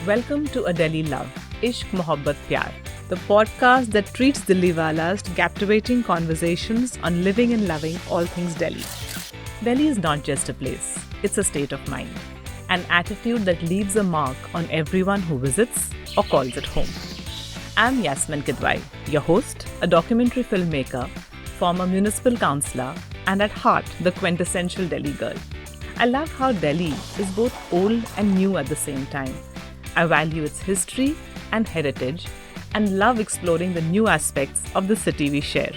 Welcome to A Delhi Love, Ishq, Muhabbat, Pyaar, the podcast that treats Delhiwalas to captivating conversations on living and loving all things Delhi. Delhi is not just a place, it's a state of mind, an attitude that leaves a mark on everyone who visits or calls it home. I'm Yasmin Kidwai, your host, a documentary filmmaker, former municipal councillor, and at heart, the quintessential Delhi girl. I love how Delhi is both old and new at the same time. I value its history and heritage and love exploring the new aspects of the city we share.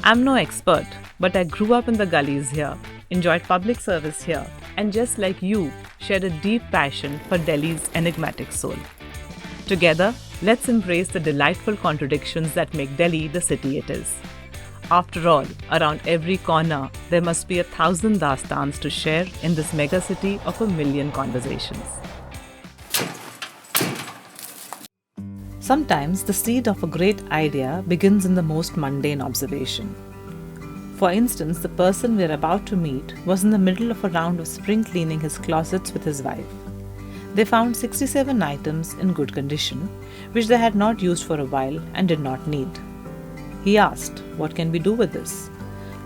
I'm no expert, but I grew up in the gullies here, enjoyed public service here, and just like you, shared a deep passion for Delhi's enigmatic soul. Together, let's embrace the delightful contradictions that make Delhi the city it is. After all, around every corner, there must be 1,000 dastans to share in this megacity of a million conversations. Sometimes the seed of a great idea begins in the most mundane observation. For instance, the person we're about to meet was in the middle of a round of spring cleaning his closets with his wife. They found 67 items in good condition, which they had not used for a while and did not need. He asked, "What can we do with this?"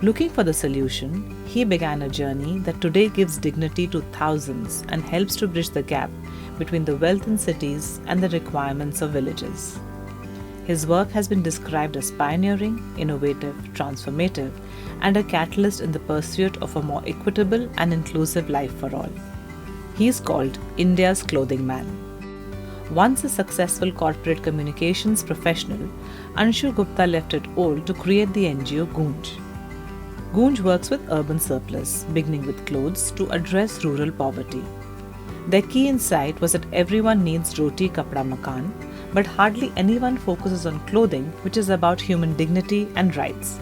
Looking for the solution, he began a journey that today gives dignity to thousands and helps to bridge the gap between the wealth in cities and the requirements of villages. His work has been described as pioneering, innovative, transformative, and a catalyst in the pursuit of a more equitable and inclusive life for all. He is called India's clothing man. Once a successful corporate communications professional, Anshu Gupta left it all to create the NGO Goonj. Goonj works with urban surplus, beginning with clothes to address rural poverty. Their key insight was that everyone needs roti, kapda, makan, but hardly anyone focuses on clothing, which is about human dignity and rights.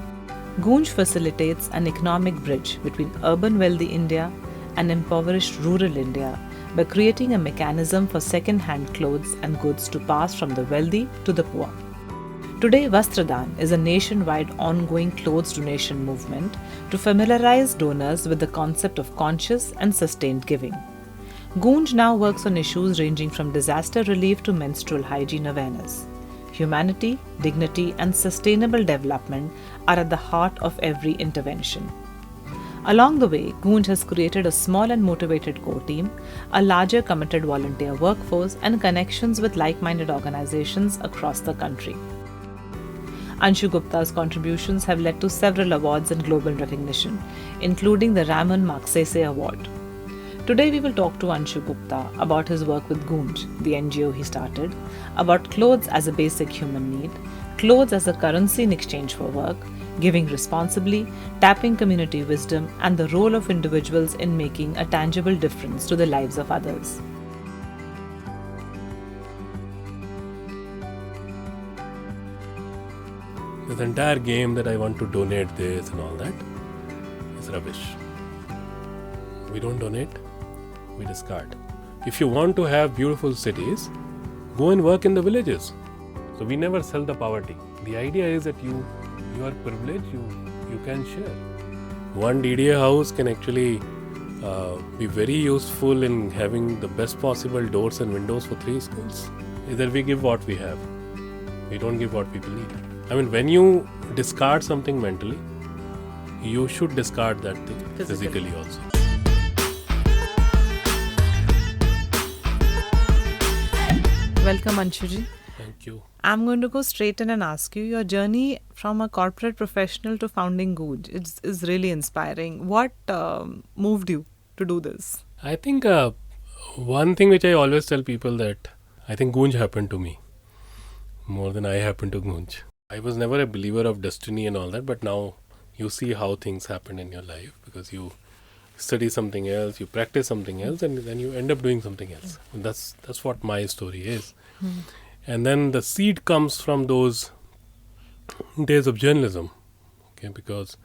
Goonj facilitates an economic bridge between urban wealthy India and impoverished rural India by creating a mechanism for second-hand clothes and goods to pass from the wealthy to the poor. Today, Vastradan is a nationwide ongoing clothes donation movement to familiarize donors with the concept of conscious and sustained giving. Goonj now works on issues ranging from disaster relief to menstrual hygiene awareness. Humanity, dignity, and sustainable development are at the heart of every intervention. Along the way, Goonj has created a small and motivated core team, a larger committed volunteer workforce, and connections with like-minded organizations across the country. Anshu Gupta's contributions have led to several awards and global recognition, including the Ramon Magsaysay Award. Today we will talk to Anshu Gupta about his work with Goonj, the NGO he started, about clothes as a basic human need, clothes as a currency in exchange for work, giving responsibly, tapping community wisdom, and the role of individuals in making a tangible difference to the lives of others. This entire game that I want to donate this and all that is rubbish. We don't donate, we discard. If you want to have beautiful cities, go and work in the villages. So we never sell the poverty. The idea is that you are privileged, you can share. One DDA house can actually be very useful in having the best possible doors and windows for 3 schools. Either we give what we have, we don't give what people need. I mean, when you discard something mentally, you should discard that thing physically also. Welcome, Anshuji. Thank you. I'm going to go straight in and ask you, your journey from a corporate professional to founding Goonj is really inspiring. What moved you to do this? I think one thing which I always tell people that I think Goonj happened to me more than I happened to Goonj. I was never a believer of destiny and all that, but now you see how things happen in your life because you study something else, you practice something else, and then you end up doing something else. And that's what my story is. And then the seed comes from those days of journalism, okay, because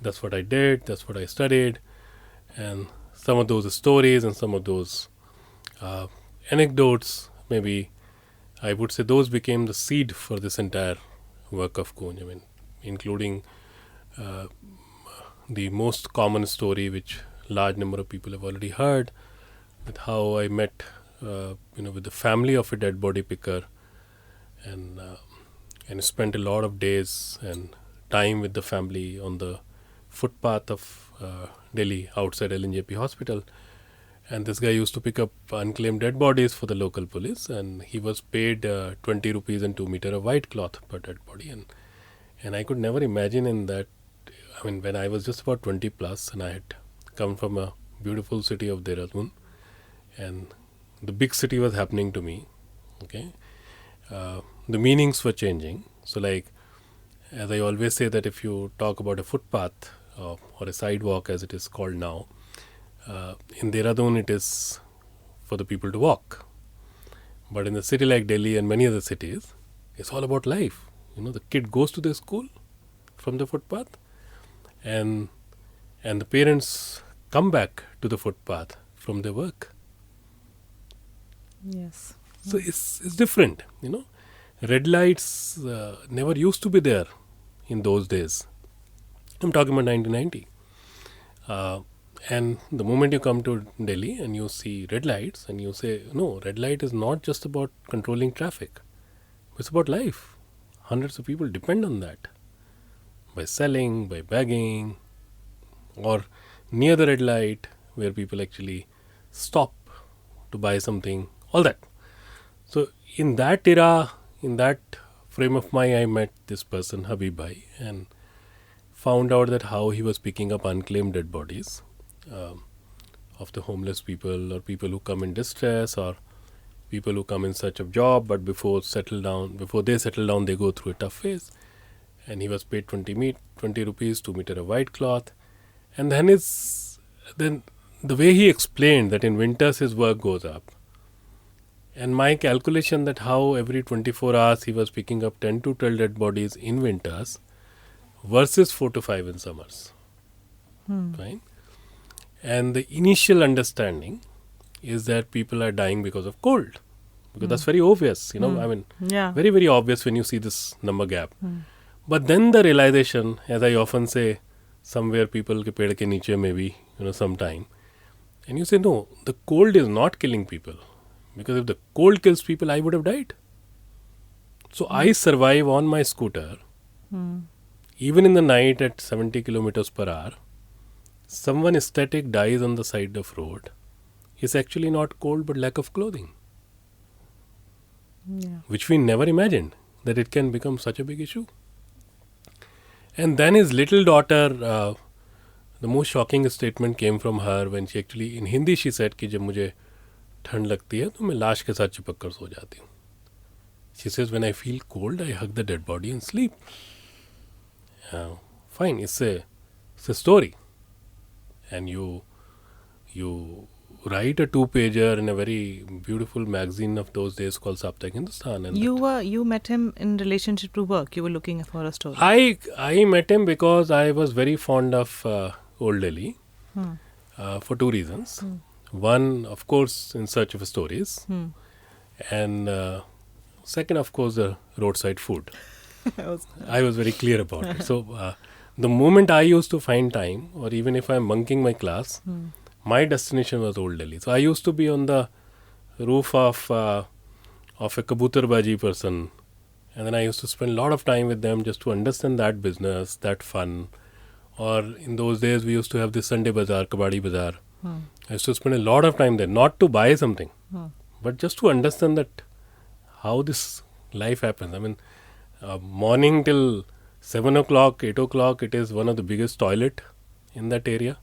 that's what I did, that's what I studied, and some of those stories and some of those anecdotes, maybe I would say those became the seed for this entire work of Goonj. I mean, including the most common story which large number of people have already heard, with how I met with the family of a dead body picker, and spent a lot of days and time with the family on the footpath of Delhi outside LNJP hospital. And this guy used to pick up unclaimed dead bodies for the local police, and he was paid 20 rupees and 2 meter of white cloth per dead body. And I could never imagine in that, I mean, when I was just about 20 plus and I had come from a beautiful city of Dehradun, and the big city was happening to me, okay, the meanings were changing. So like, as I always say, that if you talk about a footpath or a sidewalk as it is called now, in Dehradun it is for the people to walk. But in a city like Delhi and many other cities, it's all about life. The kid goes to the school from the footpath, and the parents come back to the footpath from their work. Yes. So it's different, Red lights never used to be there in those days. I'm talking about 1990. And the moment you come to Delhi and you see red lights and you say, no, red light is not just about controlling traffic. It's about life. Hundreds of people depend on that. By selling, by begging, or near the red light where people actually stop to buy something, all that. So in that era, in that frame of mind, I met this person, Habib Bhai, and found out that how he was picking up unclaimed dead bodies of the homeless people, or people who come in distress, or people who come in search of job, but before they settle down, they go through a tough phase. And he was paid 20 rupees, 2 meter of white cloth. And then the way he explained that in winters his work goes up. And my calculation that how every 24 hours he was picking up 10 to 12 dead bodies in winters versus 4 to 5 in summers. Right? And the initial understanding is that people are dying because of cold. Because that's very obvious, I mean, very, very obvious when you see this number gap. But then the realization, as I often say, somewhere people ke ped ke niche maybe, sometime. And you say, no, the cold is not killing people. Because if the cold kills people, I would have died. So I survive on my scooter, even in the night at 70 kilometers per hour. Someone static dies on the side of road. It's actually not cold but lack of clothing. Which we never imagined that it can become such a big issue. And then his little daughter, the most shocking statement came from her when she actually, in Hindi she said कि जब मुझे ठंड लगती है तो मैं लाश के साथ चिपक कर सो जाती हूँ. She says, when I feel cold, I hug the dead body and sleep. Fine, it's a story. And you write a 2-pager in a very beautiful magazine of those days called Saptak Hindustan. And you met him in relationship to work. You were looking for a story. I met him because I was very fond of Old Delhi for 2 reasons. One, of course, in search of stories. And second, of course, the roadside food. I was very clear about it. So the moment I used to find time, or even if I'm bunking my class, my destination was Old Delhi. So I used to be on the roof of a kabutarbaji person, and then I used to spend a lot of time with them just to understand that business, that fun. Or in those days we used to have this Sunday bazaar, Kabadi bazaar. I used to spend a lot of time there, not to buy something, but just to understand that how this life happens. I mean, morning till 7 o'clock, 8 o'clock, it is one of the biggest toilet in that area.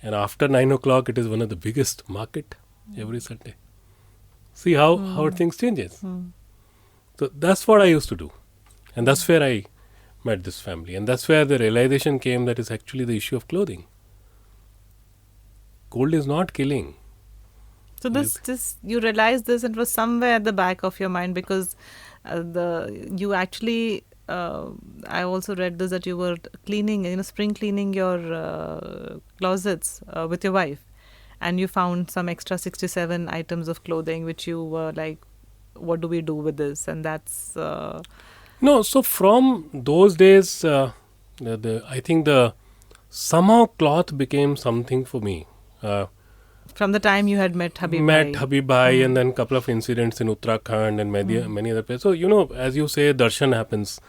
And after 9 o'clock, it is one of the biggest market every Sunday. See how things changes. So that's what I used to do. And that's where I met this family. And that's where the realization came that it's actually the issue of clothing. Cold is not killing. So this you realized this, and it was somewhere at the back of your mind, because you actually I also read this, that you were cleaning, spring cleaning your closets with your wife, and you found some extra 67 items of clothing which you were like, what do we do with this? And that's no. So from those days, I think somehow cloth became something for me. From the time you had met Habib Met Bhai. Habib Bhai and then couple of incidents in Uttarakhand and many other places. So, as you say, darshan happens.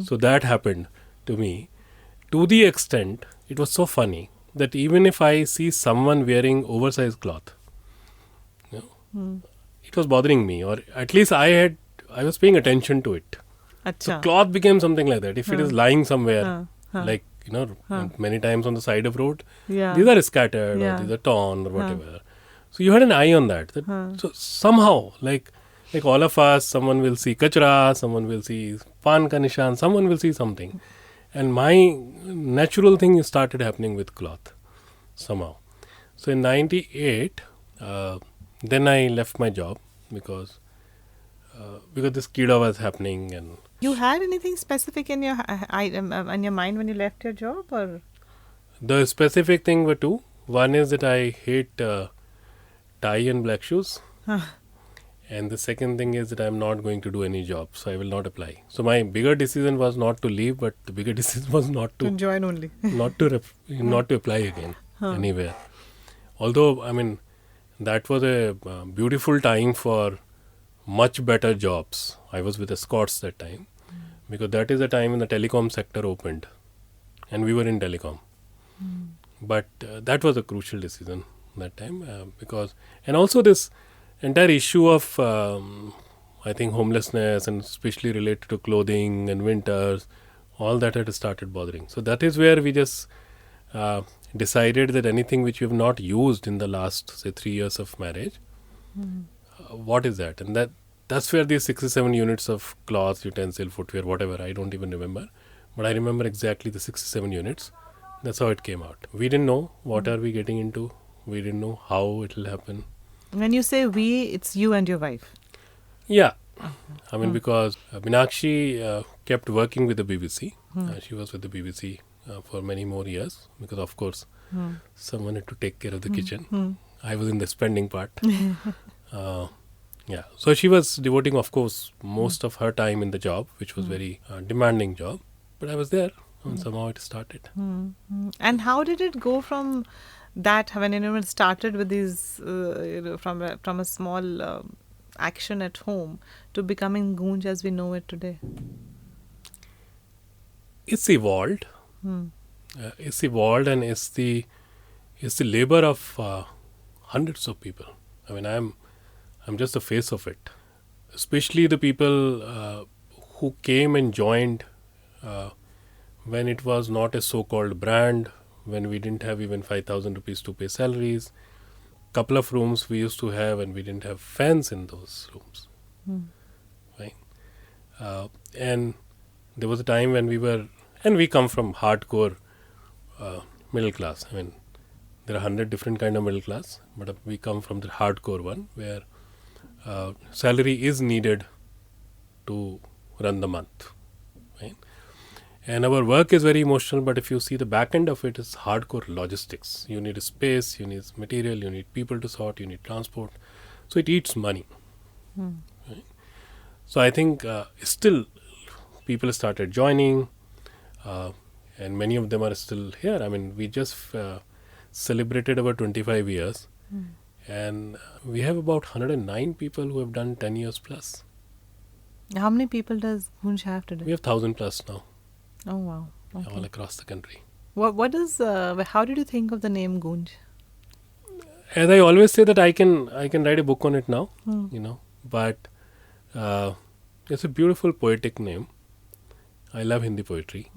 So that happened to me. To the extent, it was so funny that even if I see someone wearing oversized cloth, it was bothering me, or at least I was paying attention to it. So Acha. cloth became something like that. If it is lying somewhere, Huh. like, many times on the side of road, Yeah. these are scattered Yeah. or these are torn or whatever. So you had an eye on that. So somehow, like all of us, someone will see kachra, someone will see pan ka nishan, someone will see something. And my natural thing started happening with cloth somehow. So in 98, then I left my job because this kida was happening. And You had anything specific in your mind when you left your job, or? the specific thing were two. One is that I hate tie and black shoes. And the second thing is that I'm not going to do any job, so I will not apply. So my bigger decision was not to leave, but the bigger decision was not to Join only. not to apply again anywhere. Although, I mean, that was a beautiful time for much better jobs. I was with the Scots that time, because that is the time when the telecom sector opened, and we were in telecom. But that was a crucial decision that time, because, and also this entire issue of I think homelessness, and especially related to clothing and winters, all that had started bothering. So that is where we just decided that anything which we have not used in the last, say, 3 years of marriage, what is that? And that's where these 67 units of cloth, utensil, footwear, whatever, I don't even remember, but I remember exactly the 67 units. That's how it came out. We didn't know what are we getting into. We didn't know how it will happen. When you say we, it's you and your wife. Yeah. I mean, because Meenakshi kept working with the BBC. She was with the BBC for many more years, because, of course, someone had to take care of the kitchen. I was in the spending part. Yeah. So she was devoting, of course, most of her time in the job, which was very demanding job. But I was there, and somehow it started. And how did it go from that, when it started with these, from a small action at home to becoming Goonj as we know it today? It's evolved. It's evolved, and it's the labor of hundreds of people. I mean, I'm just the face of it. Especially the people who came and joined when it was not a so-called brand, when we didn't have even 5,000 rupees to pay salaries. Couple of rooms we used to have, and we didn't have fans in those rooms. Right? And there was a time when we come from hardcore middle class. I mean, there are 100 different kind of middle class, but we come from the hardcore one, where salary is needed to run the month. Right? And our work is very emotional, but if you see the back end of it, is hardcore logistics. You need a space, you need material, you need people to sort, you need transport. So it eats money. Right? So I think still people started joining, and many of them are still here. I mean, we just celebrated our 25 years, and we have about 109 people who have done 10 years plus. How many people does Goonj have today? We have 1,000 plus now. Oh, wow. Okay. All across the country. What is, how did you think of the name Goonj? As I always say that I can write a book on it now, but it's a beautiful poetic name. I love Hindi poetry.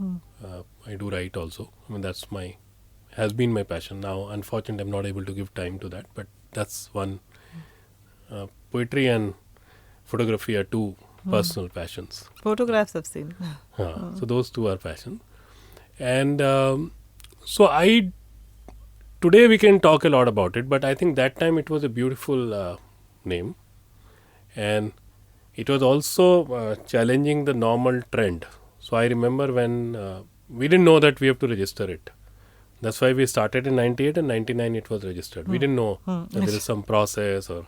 I do write also. I mean, has been my passion. Now, unfortunately, I'm not able to give time to that, but that's one. Poetry and photography are two personal passions. Photographs I've seen. So those two are passion. And so today we can talk a lot about it, but I think that time it was a beautiful name, and it was also challenging the normal trend. So I remember when we didn't know that we have to register it. That's why we started in 98, and 99 it was registered. We didn't know that there is some process, or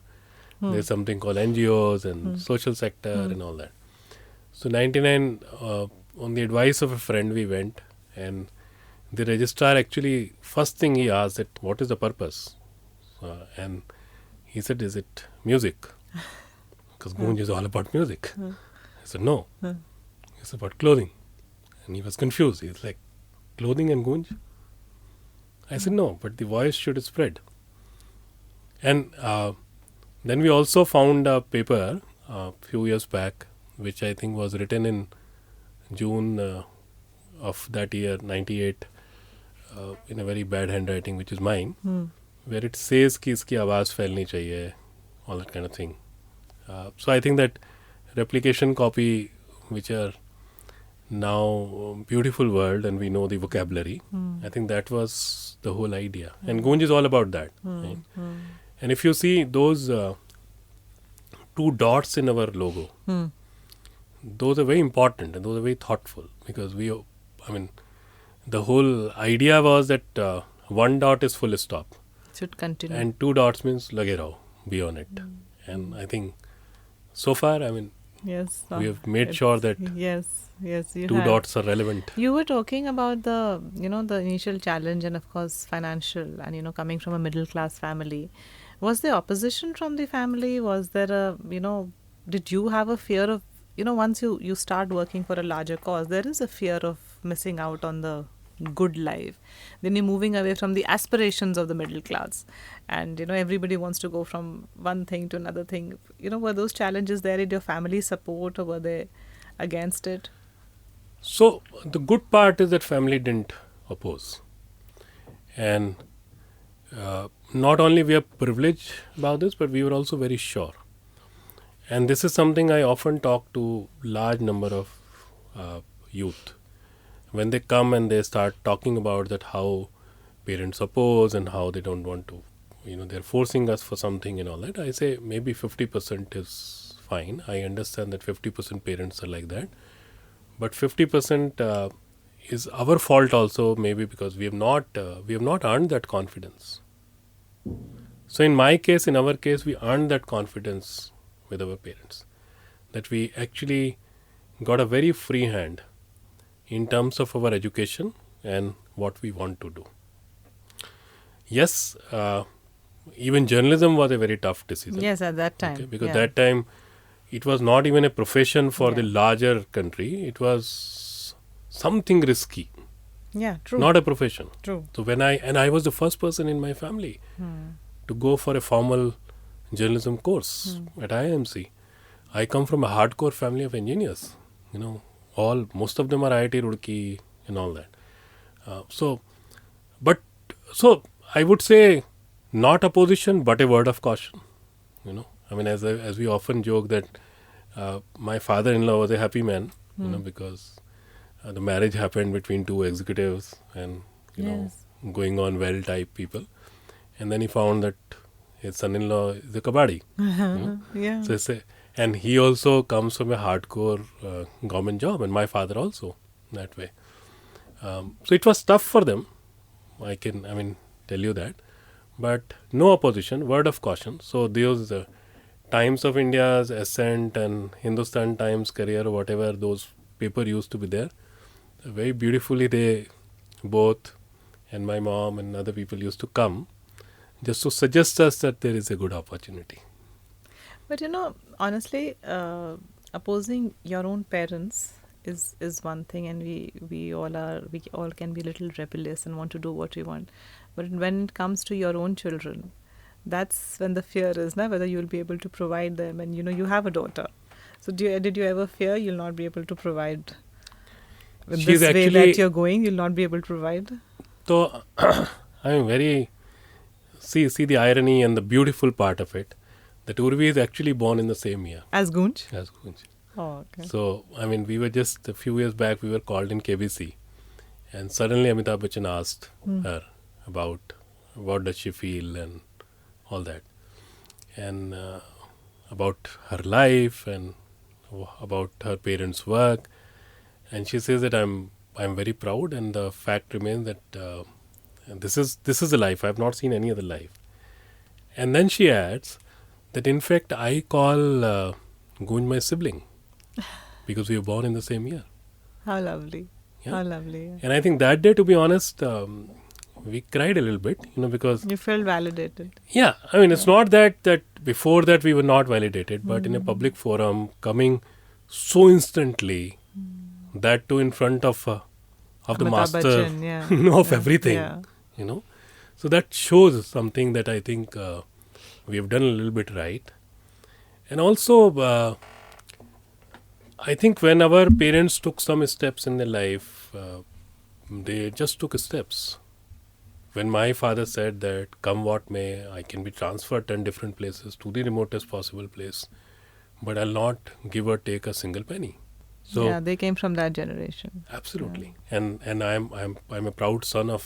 there's something called NGOs and social sector and all that. So 99, on the advice of a friend, we went, and the registrar actually, first thing he asked that, what is the purpose? And he said, is it music? Because Goonj is all about music. I said, no. It's about clothing. And he was confused. He's like, clothing and Goonj? I said, no, but the voice should spread. And then we also found a paper a few years back, which I think was written in June of that year, 98, in a very bad handwriting, which is mine, where it says कि इसकी आवाज़ फैलनी चाहिए, all that kind of thing. So I think that replication copy, which are now beautiful word and we know the vocabulary, I think that was the whole idea. And Goonj is all about that. Right? And if you see those 2 dots in our logo, those are very important and those are very thoughtful, because the whole idea was that 1 dot is full stop. Should continue. And 2 dots means lage raho, be on it. And I think so far, yes, we have made sure that yes, you 2 dots are relevant. You were talking about the initial challenge and of course financial, and coming from a middle class family. Was there opposition from the family? Was there did you have a fear of, once you start working for a larger cause, there is a fear of missing out on the good life. Then you're moving away from the aspirations of the middle class. And, everybody wants to go from one thing to another thing. Were those challenges there? Did your family support or were they against it? So the good part is that family didn't oppose. And not only we are privileged about this, but we were also very sure. And this is something I often talk to large number of youth. When they come and they start talking about that how parents oppose and how they don't want to, they're forcing us for something and all that, I say maybe 50% is fine. I understand that 50% parents are like that. But 50% is our fault also, maybe because we have not earned that confidence. So in my case, in our case, we earned that confidence with our parents, that we actually got a very free hand in terms of our education and what we want to do. Yes, even journalism was a very tough decision. Yes, at that time. Okay, because that time it was not even a profession for the larger country. It was something risky. Yeah, true. Not a profession. True. So I was the first person in my family to go for a formal journalism course at IIMC. I come from a hardcore family of engineers. Most of them are IIT Roorkee and all that. So I would say not opposition, but a word of caution. As we often joke that my father-in-law was a happy man, because the marriage happened between 2 executives and going on well type people, and then he found that his son-in-law is a kabadi. Yeah. So and he also comes from a hardcore government job, and my father also that way. So it was tough for them. I can tell you that, but no opposition, word of caution. So those Times of India's Ascent and Hindustan Times Career or whatever those paper used to be there, very beautifully they both and my mom and other people used to come just to suggest us that there is a good opportunity. But honestly, opposing your own parents is one thing, and we all can be a little rebellious and want to do what we want. But when it comes to your own children, that's when the fear is, whether you'll be able to provide them. And you have a daughter, so did you ever fear you'll not be able to provide? With this way that you're going, you'll not be able to provide? So I'm very see the irony and the beautiful part of it, that Urvi is actually born in the same year as Goonj. Oh, okay. So we were just a few years back, we were called in KBC, and suddenly Amitabh Bachchan asked her about what does she feel and all that, and about her life and about her parents' work, and she says that I'm very proud, and the fact remains that this is a life. I have not seen any other life. And then she adds that in fact I call Goonj my sibling because we were born in the same year. How lovely. Yeah. How lovely. Yeah. And I think that day, to be honest, we cried a little bit, because You felt validated. yeah, I mean, it's not that before that we were not validated, but in a public forum, coming so instantly, that too in front of the Amitabh master, Bachchan, yeah. of Yeah, everything, yeah. So that shows something that I think we have done a little bit right. And also, I think when our parents took some steps in their life, they just took steps. When my father said that, come what may, I can be transferred 10 different places to the remotest possible place, but I'll not give or take a single penny. So Yeah, they came from that generation. absolutely, and I'm a proud son of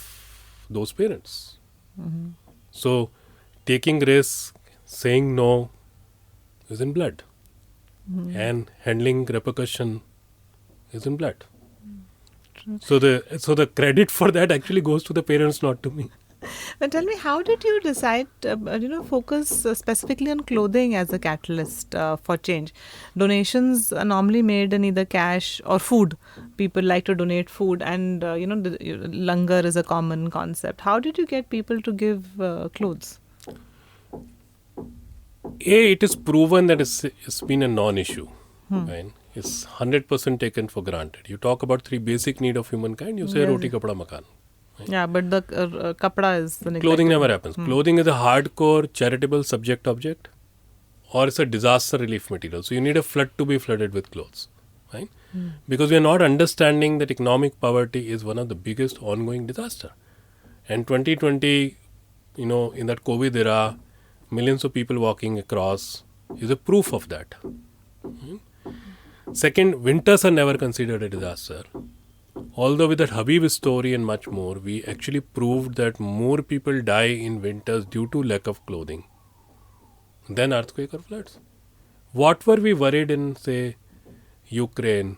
those parents. Mm-hmm. So taking risk, saying no, is in blood, and handling repercussion is in blood. True. So the credit for that actually goes to the parents, not to me. But tell me, how did you decide, focus specifically on clothing as a catalyst for change? Donations are normally made in either cash or food. People like to donate food, and langar is a common concept. How did you get people to give clothes? It is proven that it's been a non-issue. Right? It's 100% taken for granted. You talk about 3 basic needs of humankind, you say Yes. roti, kapda, makan. Yeah, but the kapda is the Clothing neglected. never happens. Clothing is a hardcore charitable subject-object, or it's a disaster relief material. So you need a flood to be flooded with clothes. Right? Because we are not understanding that economic poverty is one of the biggest ongoing disaster. And 2020, in that COVID era, millions of people walking across is a proof of that. Second, winters are never considered a disaster. Although with that Habib story and much more, we actually proved that more people die in winters due to lack of clothing than earthquake or floods. What were we worried in, say, Ukraine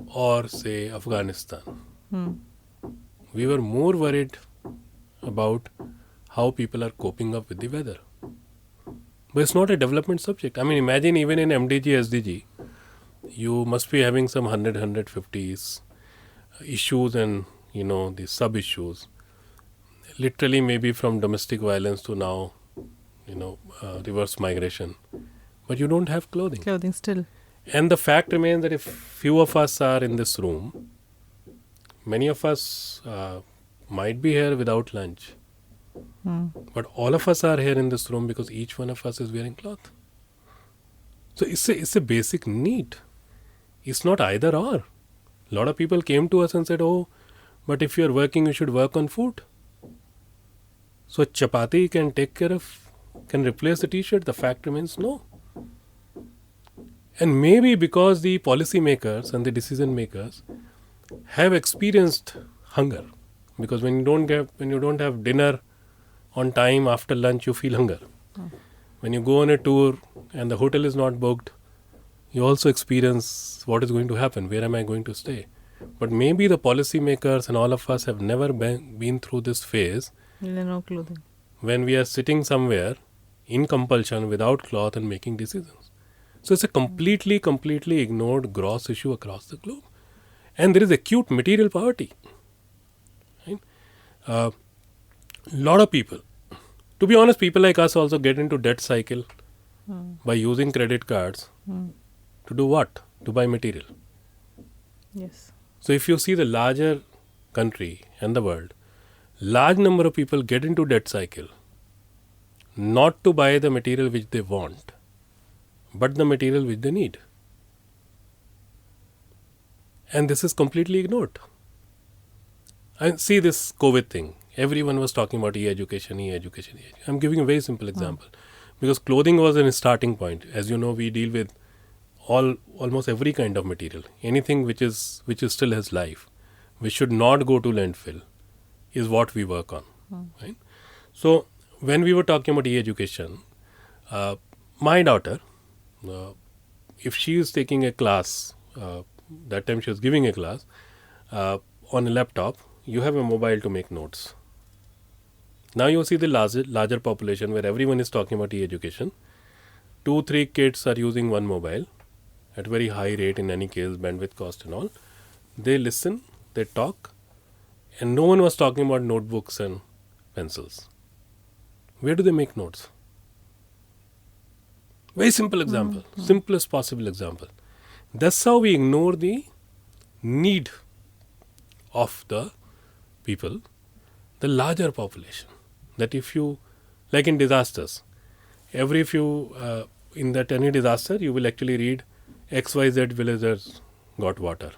or, say, Afghanistan? We were more worried about how people are coping up with the weather. But it's not a development subject. I mean, imagine even in MDG, SDG, you must be having some 100, 150s issues and, the sub-issues. Literally maybe from domestic violence to now, reverse migration. But you don't have clothing. Clothing still. And the fact remains that if few of us are in this room, many of us might be here without lunch. But all of us are here in this room because each one of us is wearing cloth. So it's a basic need. It's not either or. A lot of people came to us and said, oh, but if you're working, you should work on food. So a chapati can replace the t-shirt. The fact remains no. And maybe because the policy makers and the decision makers have experienced hunger. Because when you don't have dinner on time after lunch, you feel hunger. When you go on a tour and the hotel is not booked, you also experience what is going to happen. Where am I going to stay? But maybe the policy makers and all of us have never been through this phase. No clothing. When we are sitting somewhere in compulsion without cloth and making decisions. So it's a completely ignored gross issue across the globe. And there is acute material poverty. Right? Lot of people, to be honest, people like us also get into debt cycle by using credit cards to do what? To buy material. Yes. So if you see the larger country and the world, large number of people get into debt cycle not to buy the material which they want, but the material which they need. And this is completely ignored. And see this COVID thing. Everyone was talking about e-education. I'm giving a very simple example. Because clothing was a starting point. As you know, we deal with almost every kind of material. Anything which still has life, which should not go to landfill, is what we work on. Right? So when we were talking about e-education, my daughter, if she is taking a class, that time she was giving a class, on a laptop, you have a mobile to make notes. Now you see the larger population where everyone is talking about e-education. 2-3 kids are using one mobile at very high rate in any case, bandwidth cost and all. They listen, they talk, And no one was talking about notebooks and pencils. Where do they make notes? Very simple example, simplest possible example. That's how we ignore the need of the people, the larger population. That if you, like in disasters, in that any disaster, you will actually read XYZ villagers got water.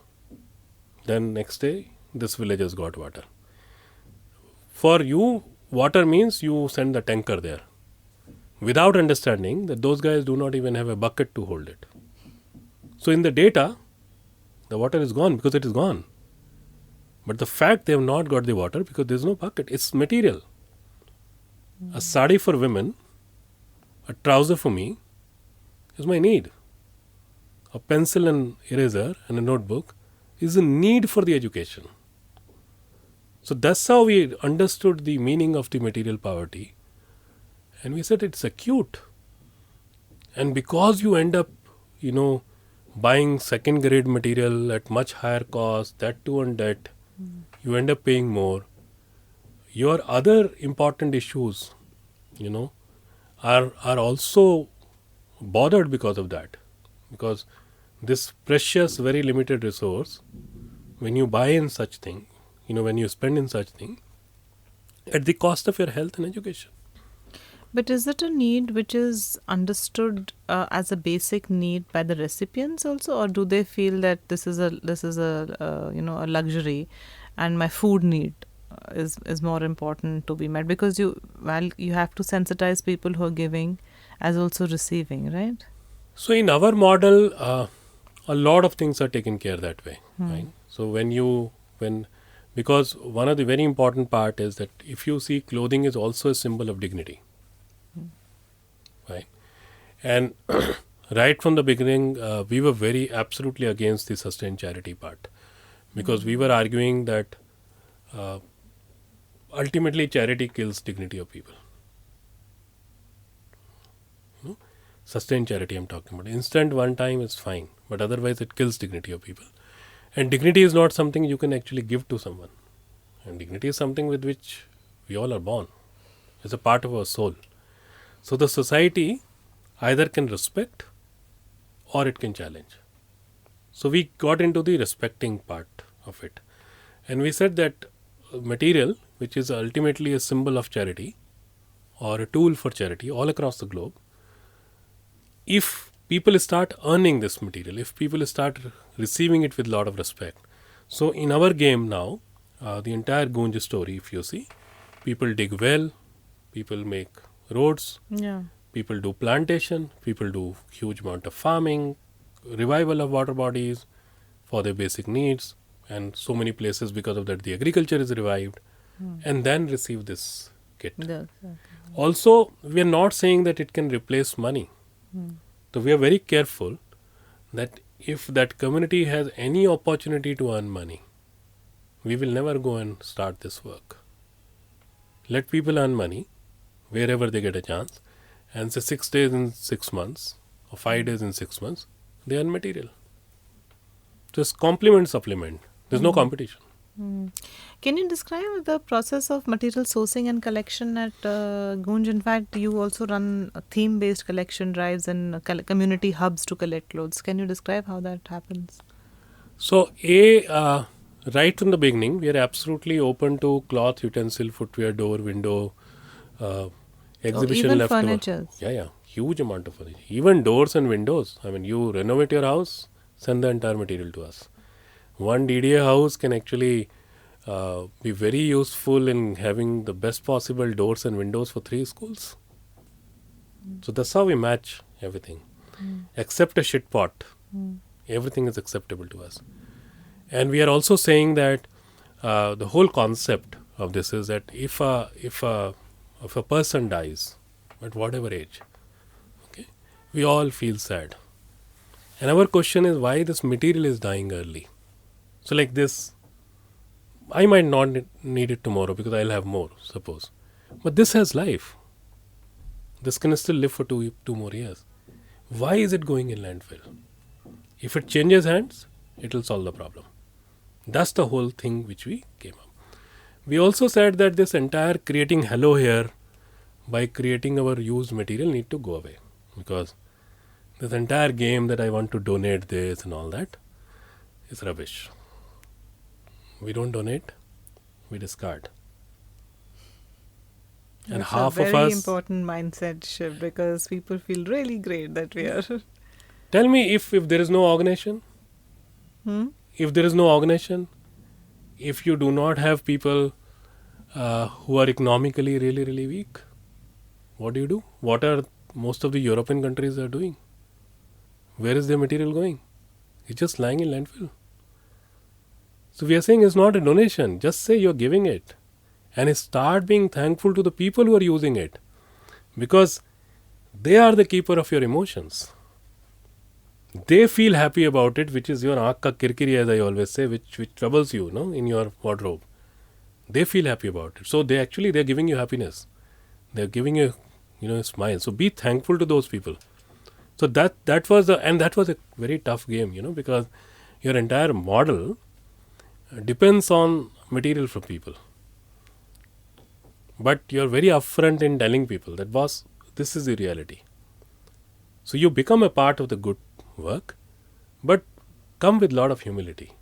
Then next day, this villagers got water. For you, water means you send the tanker there, without understanding that those guys do not even have a bucket to hold it. So in the data, the water is gone because it is gone. But the fact they have not got the water because there is no bucket, it's material. A sari for women, a trouser for me, is my need. A pencil and eraser and a notebook is a need for the education. So that's how we understood the meaning of the material poverty. And we said it's acute. And because you end up, buying second grade material at much higher cost, that too on debt, you end up paying more. Your other important issues, are also bothered because of that. Because this precious, very limited resource, when you buy in such thing, when you spend in such thing, at the cost of your health and education. But is it a need which is understood as a basic need by the recipients also, or do they feel that this is a luxury, and my food need is more important to be met, because you have to sensitize people who are giving as also receiving, right? So in our model, a lot of things are taken care that way, right? So because one of the very important part is that if you see, clothing is also a symbol of dignity, right? And right from the beginning, we were very absolutely against the sustained charity part, because we were arguing that ultimately charity kills dignity of people. Sustained charity I'm talking about. Instant one time is fine, but otherwise it kills dignity of people. And dignity is not something you can actually give to someone. And dignity is something with which we all are born. It's a part of our soul. So the society either can respect or it can challenge. So we got into the respecting part of it. And we said that material, which is ultimately a symbol of charity or a tool for charity all across the globe, if people start earning this material, if people start receiving it with a lot of respect. So in our game now, the entire Goonj story, if you see, people dig well, people make roads, people do plantation, people do huge amount of farming, revival of water bodies for their basic needs, and so many places because of that the agriculture is revived, and then receive this kit. Also, we are not saying that it can replace money. So we are very careful that if that community has any opportunity to earn money, we will never go and start this work. Let people earn money wherever they get a chance, and say 6 days in 6 months or 5 days in 6 months, they earn material. Just complement, supplement. There's no competition. Can you describe the process of material sourcing and collection at Goonj? In fact, you also run theme-based collection drives and community hubs to collect clothes. Can you describe how that happens? So, right from the beginning, we are absolutely open to cloth, utensil, footwear, door, window, exhibition even leftover. furniture. Yeah, huge amount of furniture. Even doors and windows. I mean, you renovate your house, send the entire material to us. One DDA house can actually be very useful in having the best possible doors and windows for 3 schools. So that's how we match everything. Except a shit pot. Everything is acceptable to us. And we are also saying that the whole concept of this is that if a person dies at whatever age, okay, we all feel sad. And our question is why this material is dying early. So like this, I might not need it tomorrow because I'll have more, suppose. But this has life. This can still live for two more years. Why is it going in landfill? If it changes hands, it will solve the problem. That's the whole thing which we came up. We also said that this entire creating hello here by creating our used material need to go away, because this entire game that I want to donate this and all that is rubbish. We don't donate, we discard. And That's half a of very us, important mindset shift, because people feel really great that we are. tell me, if there is no organization, Hmm? if there is no organization, if you do not have people who are economically really, really weak, what do? What are most of the European countries are doing? Where is their material going? It's just lying in landfill. So we are saying it's not a donation. Just say you're giving it, and start being thankful to the people who are using it, because they are the keeper of your emotions. They feel happy about it, which is your aankh ka kirkiri, as I always say, which troubles you, no, in your wardrobe. They feel happy about it. So they're giving you happiness. They're giving you, a smile. So be thankful to those people. So that was a very tough game, because your entire model depends on material from people. But you're very upfront in telling people that, boss, this is the reality. So you become a part of the good work, but come with a lot of humility.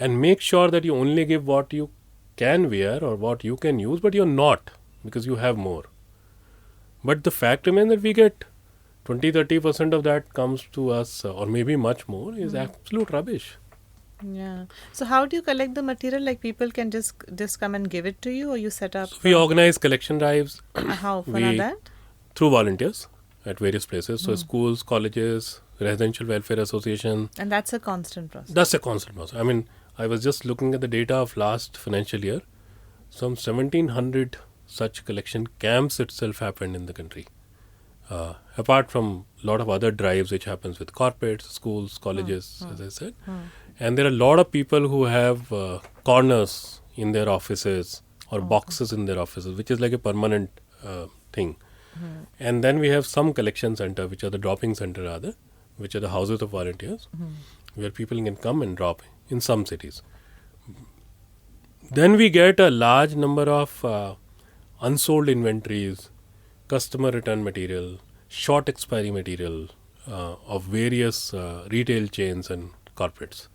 And make sure that you only give what you can wear or what you can use, but you're not, because you have more. But the fact remains that we get 20-30% of that comes to us, or maybe much more, is absolute rubbish. Yeah. So how do you collect the material? Like, people can just come and give it to you, or you set up? So we organize collection drives. How fun are that? Through volunteers at various places. So schools, colleges, residential welfare association. And that's a constant process. That's a constant process. I mean, I was just looking at the data of last financial year. Some 1,700 such collection camps itself happened in the country. Apart from a lot of other drives which happens with corporates, schools, colleges, as I said. And there are a lot of people who have corners in their offices or boxes in their offices, which is like a permanent thing. And then we have some collection center, which are the dropping center rather, which are the houses of volunteers, where people can come and drop in some cities. Then we get a large number of unsold inventories, customer return material, short expiry material of various retail chains and corporates.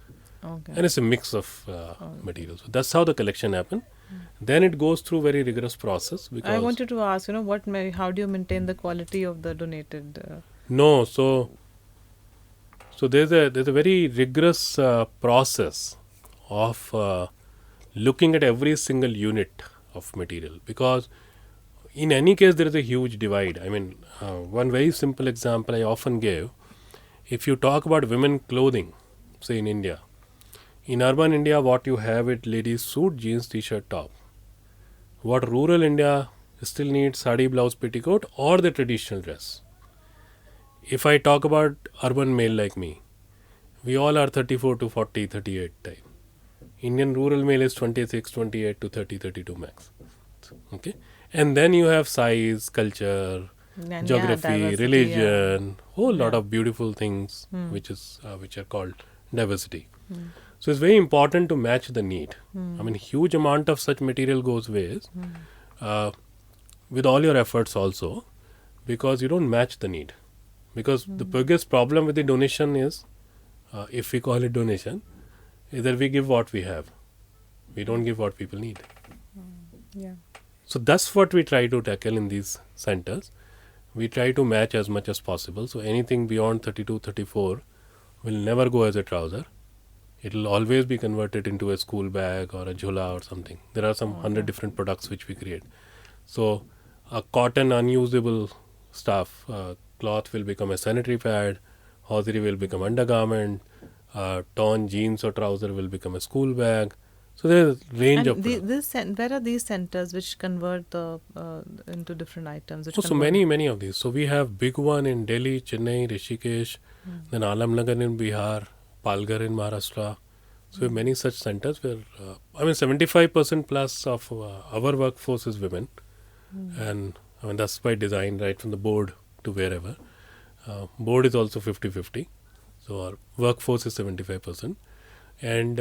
Okay. And it's a mix of materials. So that's how the collection happens. Then it goes through very rigorous process. Because I wanted to ask, how do you maintain the quality of the donated? No, so there's a very rigorous process of looking at every single unit of material, because in any case there is a huge divide. I mean, one very simple example I often give: if you talk about women clothing, say in India, in urban India, what you have it ladies suit, jeans, t-shirt, top. What rural India still needs sari, blouse, petticoat, or the traditional dress. If I talk about urban male like me, we all are 34 to 40, 38 type. Indian rural male is 26, 28 to 30, 32 max. Okay. And then you have size, culture, And geography, diversity, religion, whole lot Yeah. of beautiful things which are called diversity. So it's very important to match the need. I mean, huge amount of such material goes waste with all your efforts also, because you don't match the need. Because the biggest problem with the donation is, if we call it donation, is that we give what we have. We don't give what people need. Yeah. So that's what we try to tackle in these centers. We try to match as much as possible. So anything beyond 32, 34 will never go as a trouser. It will always be converted into a school bag or a jhula or something. There are some 100 different products which we create. So a cotton unusable stuff, cloth will become a sanitary pad, hosiery will become undergarment, torn jeans or trouser will become a school bag. So there's a range of products. Where are these centers which convert the into different items? So many of these. So we have big one in Delhi, Chennai, Rishikesh, then Alamnagar in Bihar, Palghar in Maharashtra. So we have many such centers where, 75% plus of our workforce is women. And that's by design, right from the board to wherever. Board is also 50-50. So our workforce is 75%. and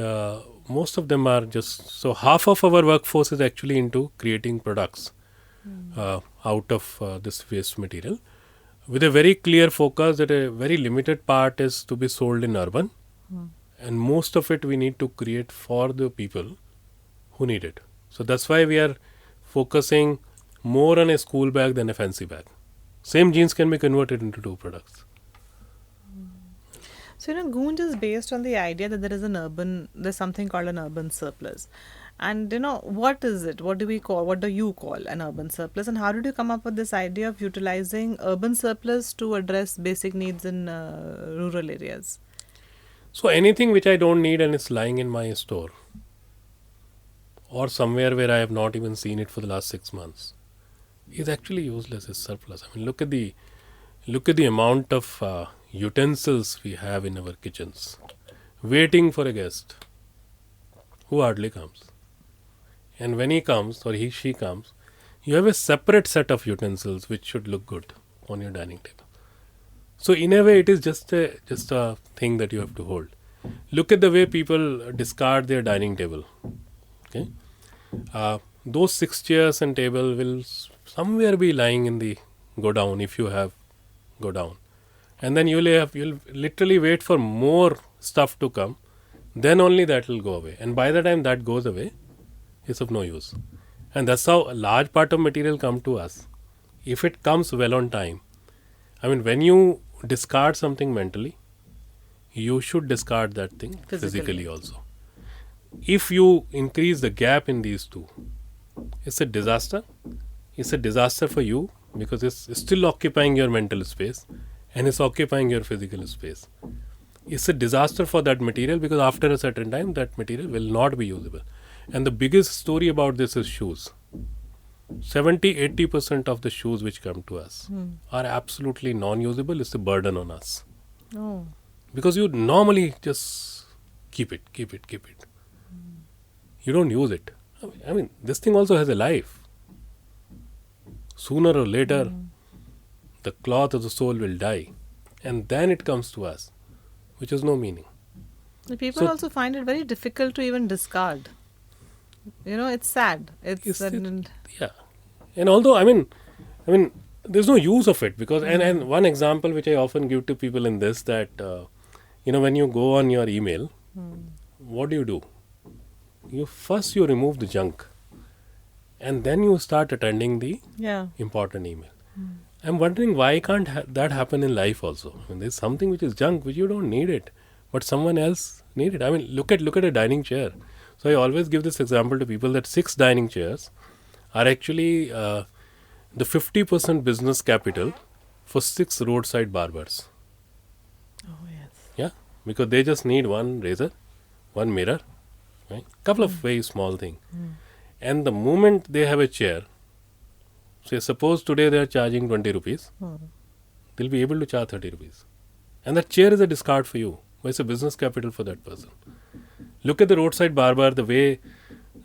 most of them are just so half of our workforce is actually into creating products out of this waste material, with a very clear focus that a very limited part is to be sold in urban, and most of it we need to create for the people who need it. So that's why we are focusing more on a school bag than a fancy bag. Same jeans can be converted into two products. So, Goonj is based on the idea that there's something called an urban surplus. And, what is it? What do you call an urban surplus? And how did you come up with this idea of utilizing urban surplus to address basic needs in rural areas? So anything which I don't need and it's lying in my store or somewhere where I have not even seen it for the last 6 months is actually useless, is surplus. I mean, look at the amount of utensils we have in our kitchens, waiting for a guest who hardly comes. And when he comes or she comes, you have a separate set of utensils which should look good on your dining table. So in a way, it is just a thing that you have to hold. Look at the way people discard their dining table. Okay, those 6 chairs and table will somewhere be lying in the go down if you have go down, and then you'll literally wait for more stuff to come. Then only that will go away, and by the time that goes away, it's of no use. And that's how a large part of material come to us. If it comes well on time, I mean, when you discard something mentally, you should discard that thing physically also. If you increase the gap in these two, it's a disaster. It's a disaster for you because it's still occupying your mental space and it's occupying your physical space. It's a disaster for that material because after a certain time, that material will not be usable. And the biggest story about this is shoes. 70-80% of the shoes which come to us are absolutely non-usable. It's a burden on us. Oh. Because you normally just keep it. You don't use it. I mean, this thing also has a life. Sooner or later, the cloth of the soul will die. And then it comes to us, which has no meaning. The people also find it very difficult to even discard. It's sad. Yeah. And although, I mean, there's no use of it because, and one example which I often give to people in this that, when you go on your email, what do? You remove the junk and then you start attending the important email. I'm wondering why can't that happen in life also? I mean, there's something which is junk which you don't need it, but someone else need it. I mean, look at a dining chair. So I always give this example to people that 6 dining chairs are actually the 50% business capital for 6 roadside barbers. Oh yes. Yeah, because they just need one razor, one mirror, right? Couple of very small things. And the moment they have a chair, say suppose today they are charging 20 rupees, they'll be able to charge 30 rupees. And that chair is a discard for you. But it's a business capital for that person. Look at the roadside barber, the way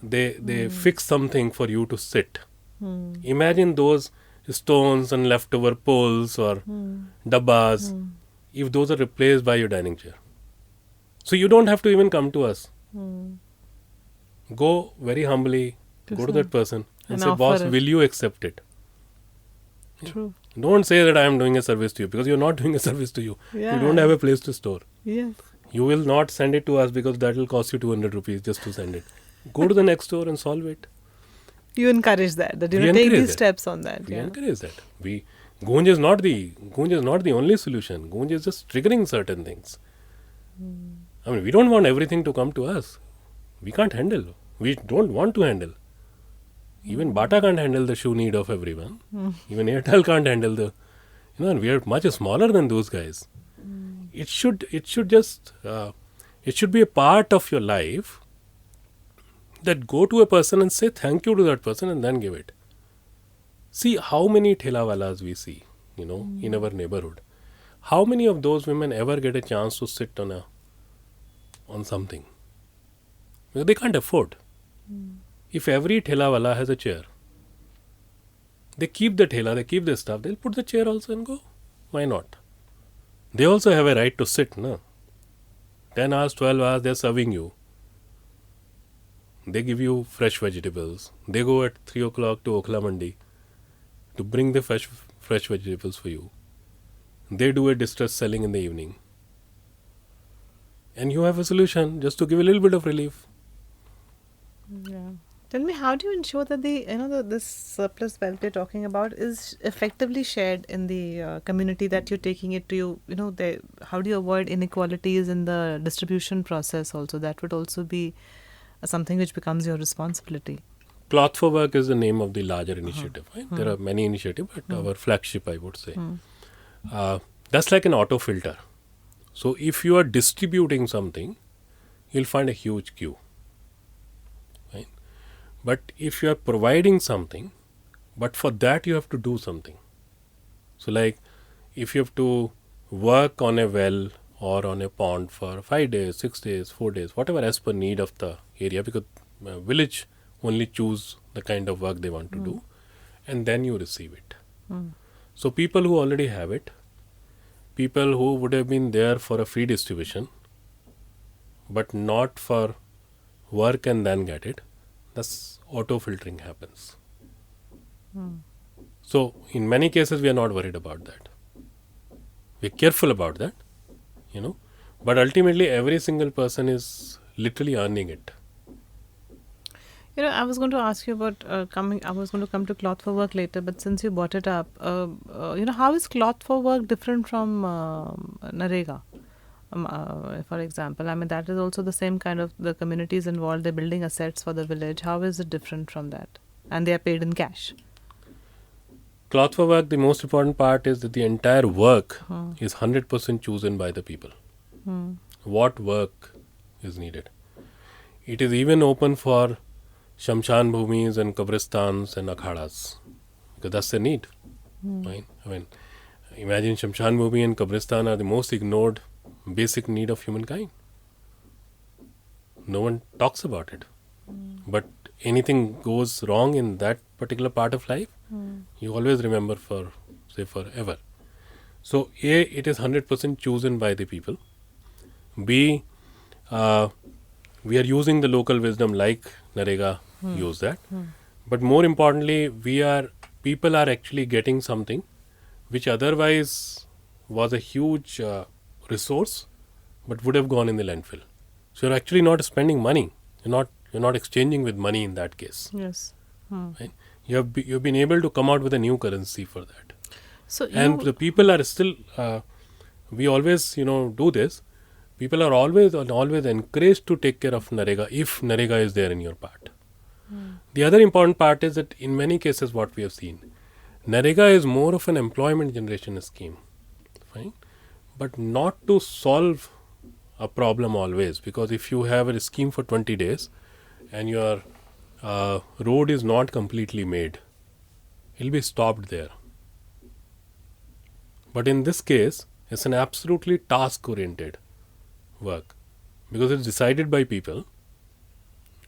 they fix something for you to sit. Imagine those stones and leftover poles or dabbas, if those are replaced by your dining chair. So you don't have to even come to us. Go very humbly, go to that person and say, boss, will you accept it? True. Don't say that I am doing a service to you because you're not doing a service to you. Yeah. You don't have a place to store. Yes. You will not send it to us because that will cost you 200 rupees just to send it. Go to the next store and solve it. You encourage that you take these steps on that. We encourage that. Goonj is not the only solution. Goonj is just triggering certain things. I mean, we don't want everything to come to us. We can't handle. We don't want to handle. Even Bata can't handle the shoe need of everyone. Even Airtel can't handle the, and we are much smaller than those guys. It should be a part of your life that go to a person and say thank you to that person and then give it. See how many thelawalas we see, in our neighborhood. How many of those women ever get a chance to sit on something? Because they can't afford. If every thelawala has a chair, they keep the thela, they keep the stuff, they'll put the chair also and go. Why not? They also have a right to sit, no? 10 hours, 12 hours, they're serving you. They give you fresh vegetables. They go at 3 o'clock to Okhla Mandi to bring the fresh vegetables for you. They do a distress selling in the evening. And you have a solution just to give a little bit of relief. Yeah. Tell me, how do you ensure that this surplus wealth you're talking about is effectively shared in the community that you're taking it to? How do you avoid inequalities in the distribution process also? That would also be something which becomes your responsibility. Cloth for Work is the name of the larger initiative. Right? There are many initiatives, but our flagship, I would say. That's like an auto filter. So if you are distributing something, you'll find a huge queue. Right? But if you are providing something, but for that you have to do something. So like if you have to work on a well or on a pond for 5 days, 6 days, 4 days, whatever as per need of the area, because village only choose the kind of work they want to do, and then you receive it. So people who already have it, people who would have been there for a free distribution, but not for work and then get it, thus auto filtering happens. So in many cases we are not worried about that. We are careful about that, but ultimately every single person is literally earning it. I was going to ask you about I was going to come to Cloth for Work later, but since you brought it up, how is Cloth for Work different from Narega? For example, that is also the same kind of, the communities involved, they're building assets for the village. How is it different from that? And they are paid in cash. Cloth for Work, the most important part is that the entire work is 100% chosen by the people. What work is needed. It is even open for Shamshan Bhumis and Kabristans and Akhadas, because that's the need. Right? Imagine Shamshan Bhumi and Kabristan are the most ignored basic need of humankind. No one talks about it. But anything goes wrong in that particular part of life, you always remember forever. So A, it is 100% chosen by the people. B, we are using the local wisdom like Narega use that. But more importantly, people are actually getting something which otherwise was a huge resource but would have gone in the landfill. So you're actually not spending money. You're not exchanging with money in that case. Yes. Right? You've been able to come out with a new currency for that. So and the people are still, we always do this. People are always encouraged to take care of Narega if Narega is there in your part. The other important part is that in many cases what we have seen, Narega is more of an employment generation scheme. Fine? But not to solve a problem always, because if you have a scheme for 20 days and your road is not completely made, it will be stopped there. But in this case, it's an absolutely task-oriented work, because it's decided by people.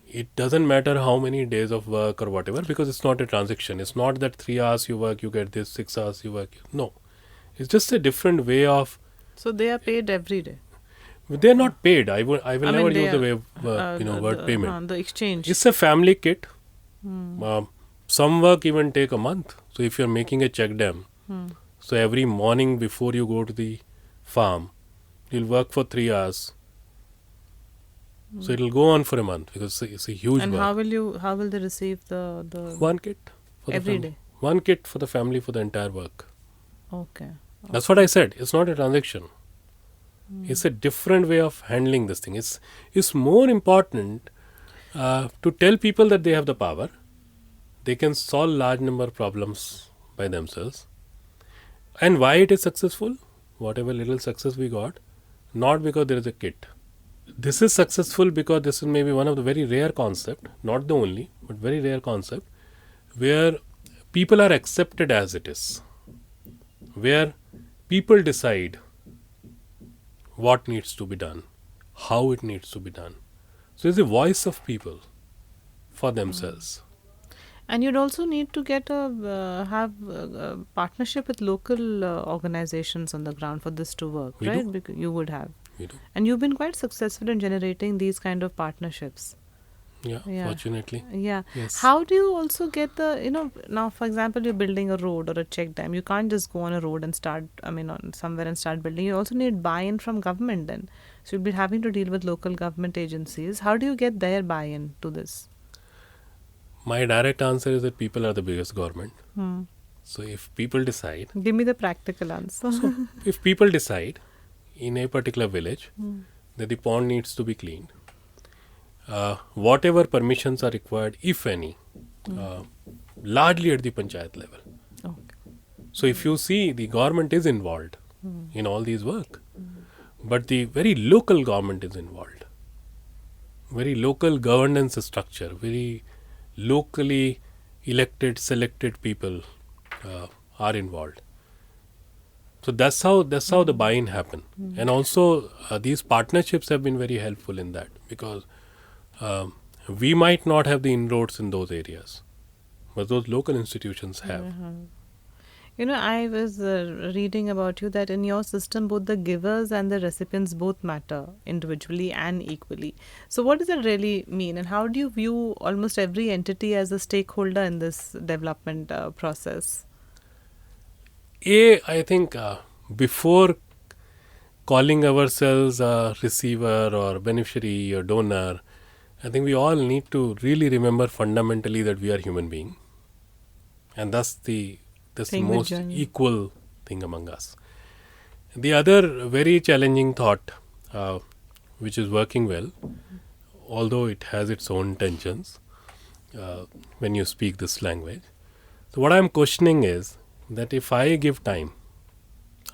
It doesn't matter how many days of work or whatever, because it's not a transaction. It's not that 3 hours you work, you get this, 6 hours you work. No. It's just a different way of... So they are paid every day? They're not paid. I will never use the word payment. The exchange. It's a family kit. Some work even take a month. So if you're making a check dam, so every morning before you go to the farm, you'll work for 3 hours. So it'll go on for a month, because it's a huge and work. How will they receive the one kit for every the family. Day? One kit for the family for the entire work. Okay. That's what I said. It's not a transaction. It's a different way of handling this thing. It's more important to tell people that they have the power. They can solve large number of problems by themselves. And why it is successful? Whatever little success we got, not because there is a kit. This is successful because this is maybe one of the very rare concept, not the only, but very rare concept, where people are accepted as it is. Where people decide what needs to be done, how it needs to be done. So it's the voice of people for themselves. And you'd also need to get have a partnership with local organizations on the ground for this to work, We right? do. Because you would have. We do. And you've been quite successful in generating these kind of partnerships. Yeah, Yeah. fortunately. Yeah. Yes. How do you also get the, now for example, you're building a road or a check dam. You can't just go on a road and start, on somewhere and start building. You also need buy-in from government then. So you'll be having to deal with local government agencies. How do you get their buy-in to this? My direct answer is that people are the biggest government. Hmm. So if people decide, Give me the practical answer. so if people decide in a particular village Hmm. that the pond needs to be cleaned, whatever permissions are required, if any, uh, largely at the panchayat level. Okay. So if you see, the government is involved in all these work, but the very local government is involved. Very local governance structure, very locally elected, selected people are involved. So that's how the buy-in happen. And also these partnerships have been very helpful in that, because we might not have the inroads in those areas, but those local institutions have. I was reading about you that in your system, both the givers and the recipients both matter individually and equally. So, what does that really mean, and how do you view almost every entity as a stakeholder in this development process? I think before calling ourselves a receiver or beneficiary or donor, I think we all need to really remember fundamentally that we are human beings, and that's the Thing with most journey. equal thing among us. The other very challenging thought, which is working well, although it has its own tensions when you speak this language. So what I'm questioning is that if I give time,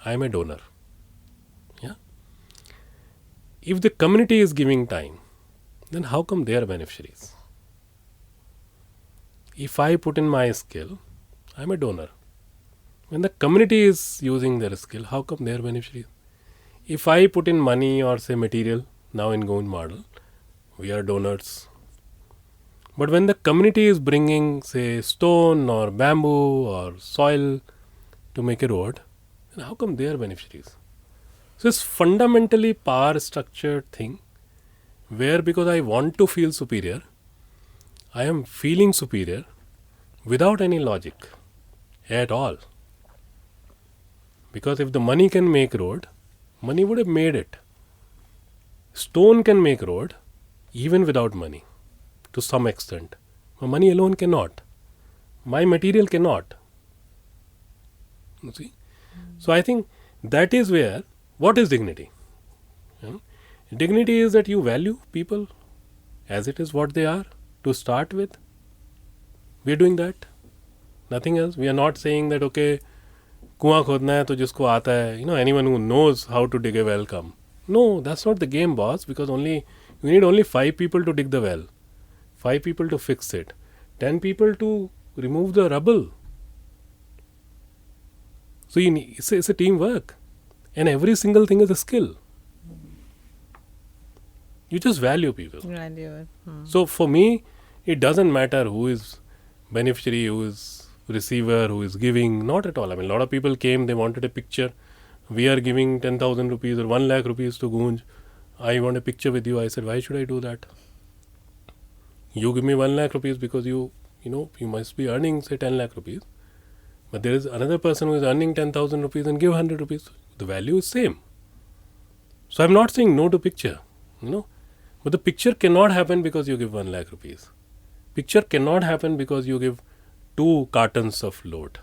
I'm a donor. Yeah. If the community is giving time, then how come they are beneficiaries? If I put in my skill, I'm a donor. When the community is using their skill, how come they are beneficiaries? If I put in money or say material, now in Goonj model, we are donors. But when the community is bringing say stone or bamboo or soil to make a road, then how come they are beneficiaries? So it's fundamentally power structured thing, where because I want to feel superior, I am feeling superior without any logic at all. Because if the money can make road, money would have made it. Stone can make road even without money to some extent. But money alone cannot. My material cannot. You see? So I think that is where, what is dignity? Dignity is that you value people as it is what they are to start with. We are doing that. Nothing else. We are not saying that, okay, कुआं खोदना है तो जिसको आता है, anyone who knows how to dig a well come. No, that's not the game, boss, because you need only 5 people to dig the well, 5 people to fix it, 10 people to remove the rubble. So it's a teamwork, and every single thing is a skill. You just value people. Value it. So for me, it doesn't matter who is beneficiary, who is receiver, who is giving, not at all. I mean, a lot of people came, they wanted a picture. We are giving 10,000 rupees or 1 lakh rupees to Goonj. I want a picture with you. I said, why should I do that? You give me 1 lakh rupees because you must be earning say 10 lakh rupees. But there is another person who is earning 10,000 rupees and give 100 rupees. The value is same. So I'm not saying no to picture, But the picture cannot happen because you give 1 lakh rupees. Picture cannot happen because you give 2 cartons of load.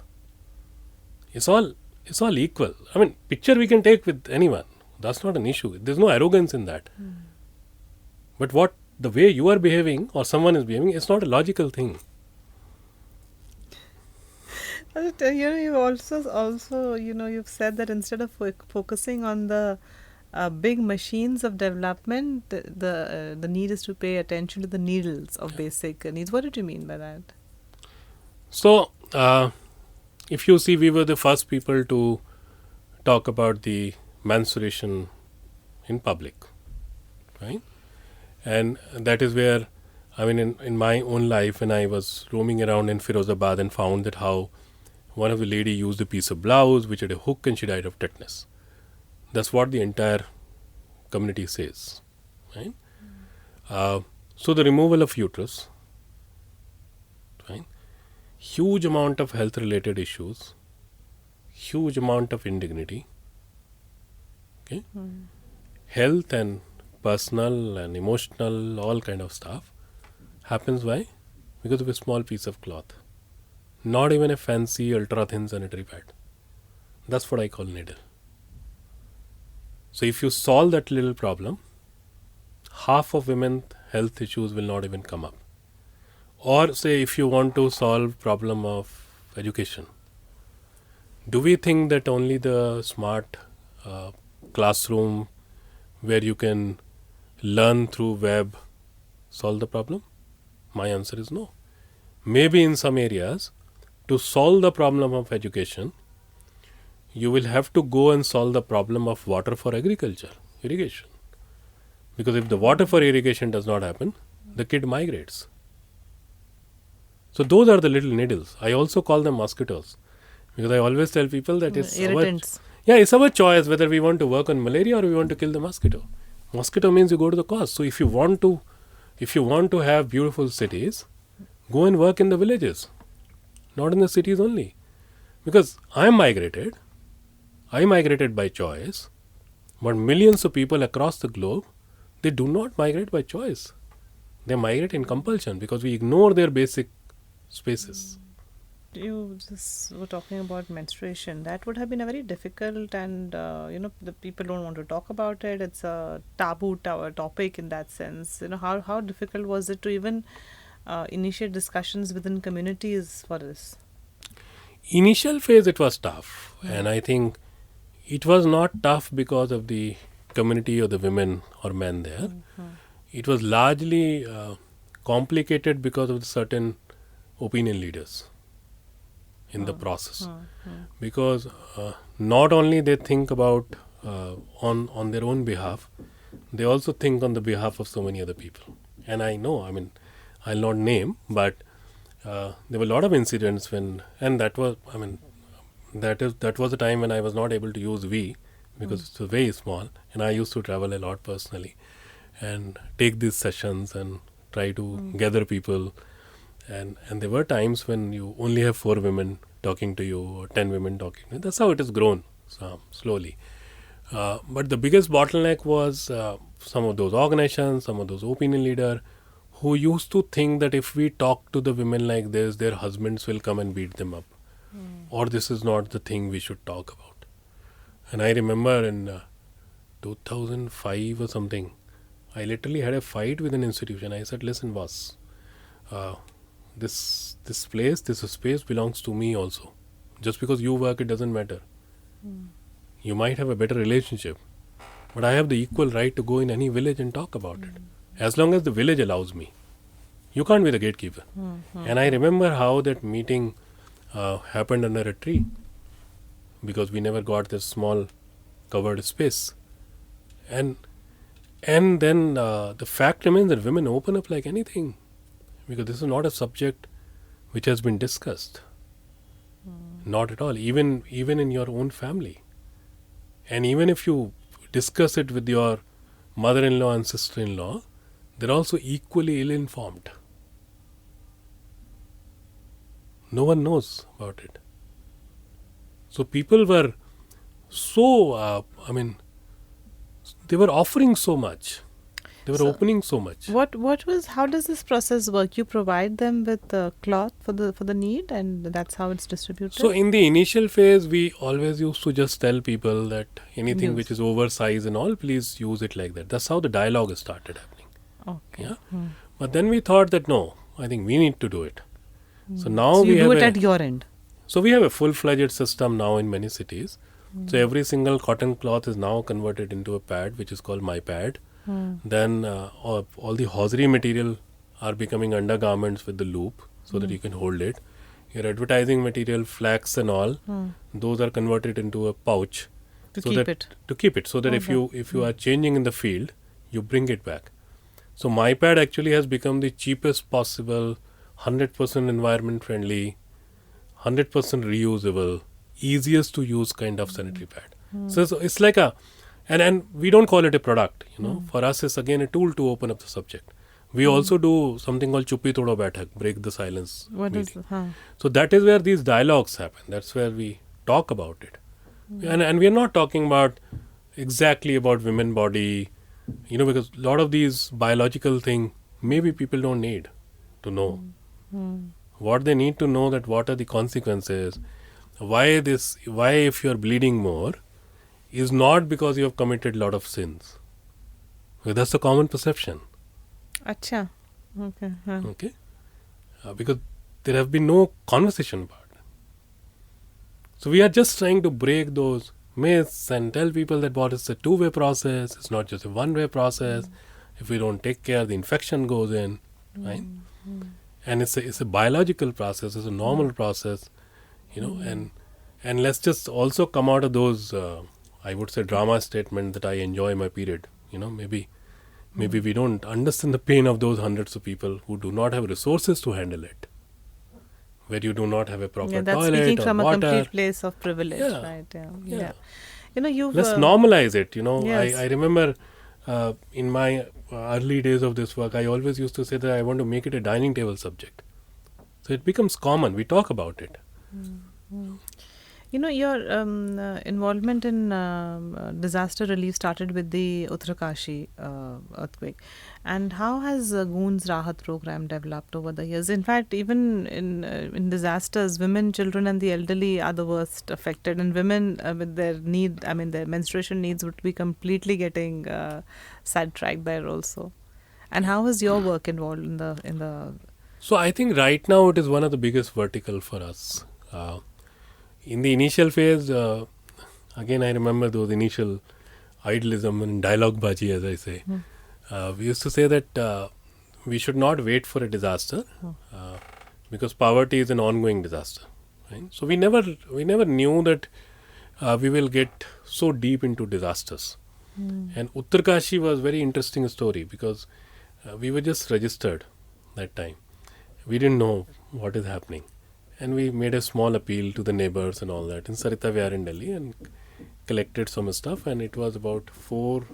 It's all equal. I mean, picture we can take with anyone. That's not an issue. There's no arrogance in that. But the way you are behaving or someone is behaving, it's not a logical thing. You've also you've said that instead of focusing on the big machines of development, the need is to pay attention to the needles of basic needs. What did you mean by that? So, if you see, we were the first people to talk about the menstruation in public, right? And that is where I mean, in my own life, when I was roaming around in Firozabad and found that how one of the lady used a piece of blouse which had a hook and she died of tetanus. That's what the entire community says, right? So the removal of uterus, right? Huge amount of health related issues, huge amount of indignity, okay? Health and personal and emotional, all kind of stuff happens why? Because of a small piece of cloth. Not even a fancy ultra thin sanitary pad. That's what I call needle. So if you solve that little problem, half of women's health issues will not even come up. Or say if you want to solve problem of education, do we think that only the smart classroom where you can learn through web solve the problem? My answer is no. Maybe in some areas, to solve the problem of education, you will have to go and solve the problem of water for agriculture, irrigation. Because if the water for irrigation does not happen, the kid migrates. So those are the little needles. I also call them mosquitoes. Because I always tell people that it's our choice whether we want to work on malaria or we want to kill the mosquito. Mosquito means you go to the cause. So if you want to have beautiful cities, go and work in the villages, not in the cities only. Because I migrated by choice, but millions of people across the globe, they do not migrate by choice. They migrate in compulsion because we ignore their basic spaces. You just were talking about menstruation. That would have been a very difficult and, the people don't want to talk about it. It's a taboo topic in that sense. How difficult was it to even initiate discussions within communities for this? Initial phase it was tough, and I think it was not tough because of the community or the women or men there. It was largely complicated because of the certain opinion leaders in the process. Because not only they think about on their own behalf, they also think on the behalf of so many other people. And I know, I mean, I'll not name, but there were a lot of incidents that was the time when I was not able to use we because it's very small, and I used to travel a lot personally and take these sessions and try to gather people, and there were times when you only have 4 women talking to you or 10 women talking to you. That's how it has grown slowly. But the biggest bottleneck was some of those organizations, some of those opinion leaders who used to think that if we talk to the women like this, their husbands will come and beat them up. Or this is not the thing we should talk about. And I remember in 2005 or something, I literally had a fight with an institution. I said, listen boss, this space belongs to me also. Just because you work, it doesn't matter. You might have a better relationship, but I have the equal right to go in any village and talk about it. As long as the village allows me. You can't be the gatekeeper. And I remember how that meeting happened under a tree, because we never got this small covered space. And then the fact remains that women open up like anything, because this is not a subject which has been discussed. Not at all. Even in your own family. And even if you discuss it with your mother-in-law and sister-in-law, they're also equally ill-informed. No one knows about it. So people were so, they were offering so much. They were opening so much. How does this process work? You provide them with the cloth for the need, and that's how it's distributed? So in the initial phase, we always used to just tell people that anything which is oversized and all, please use it like that. That's how the dialogue started happening. Okay. Yeah. But then we thought that no, I think we need to do it. So now you do it at your end. So we have a full-fledged system now in many cities. So every single cotton cloth is now converted into a pad, which is called My Pad. Then all the hosiery material are becoming undergarments with the loop, so that you can hold it. Your advertising material, flax and all, those are converted into a pouch. To keep it. So that if you are changing in the field, you bring it back. So MyPad actually has become the cheapest possible, 100% environment friendly, 100% reusable, easiest to use kind of sanitary pad. So it's like and we don't call it a product, For us, it's again a tool to open up the subject. We also do something called Chuppi Thoda Baithak, break the silence. What is meeting. So that is where these dialogues happen. That's where we talk about it. And we are not talking about exactly about women body, because a lot of these biological thing, maybe people don't need to know. What they need to know that what are the consequences, why if you are bleeding more, is not because you have committed a lot of sins. Because that's the common perception. Acha. Okay. Okay. Because there have been no conversation about it. So we are just trying to break those myths and tell people that what is a two-way process, it's not just a one-way process. If we don't take care, the infection goes in, right? And it's a biological process, it's a normal process, and let's just also come out of those, I would say, drama statement that I enjoy my period. Maybe we don't understand the pain of those hundreds of people who do not have resources to handle it. Where you do not have a proper that's toilet speaking or from water. a complete place of privilege, right? Yeah. You've Let's normalize it. Yes. I remember in my early days of this work, I always used to say that I want to make it a dining table subject. So it becomes common. We talk about it. Your involvement in disaster relief started with the Uttarkashi earthquake. And how has Goonj Rahat program developed over the years? In fact, even in disasters, women, children and the elderly are the worst affected. And women with their their menstruation needs would be completely getting sidetracked there also. And how is your work involved in the... So I think right now it is one of the biggest vertical for us. In the initial phase, again I remember those initial idealism and dialogue baji, as I say. We used to say that we should not wait for a disaster because poverty is an ongoing disaster. Right? So we never knew that we will get so deep into disasters. And Uttarkashi was a very interesting story because we were just registered that time. We didn't know what is happening. And we made a small appeal to the neighbors and all that in Sarita Pyaar in Delhi and collected some stuff, and it was about 4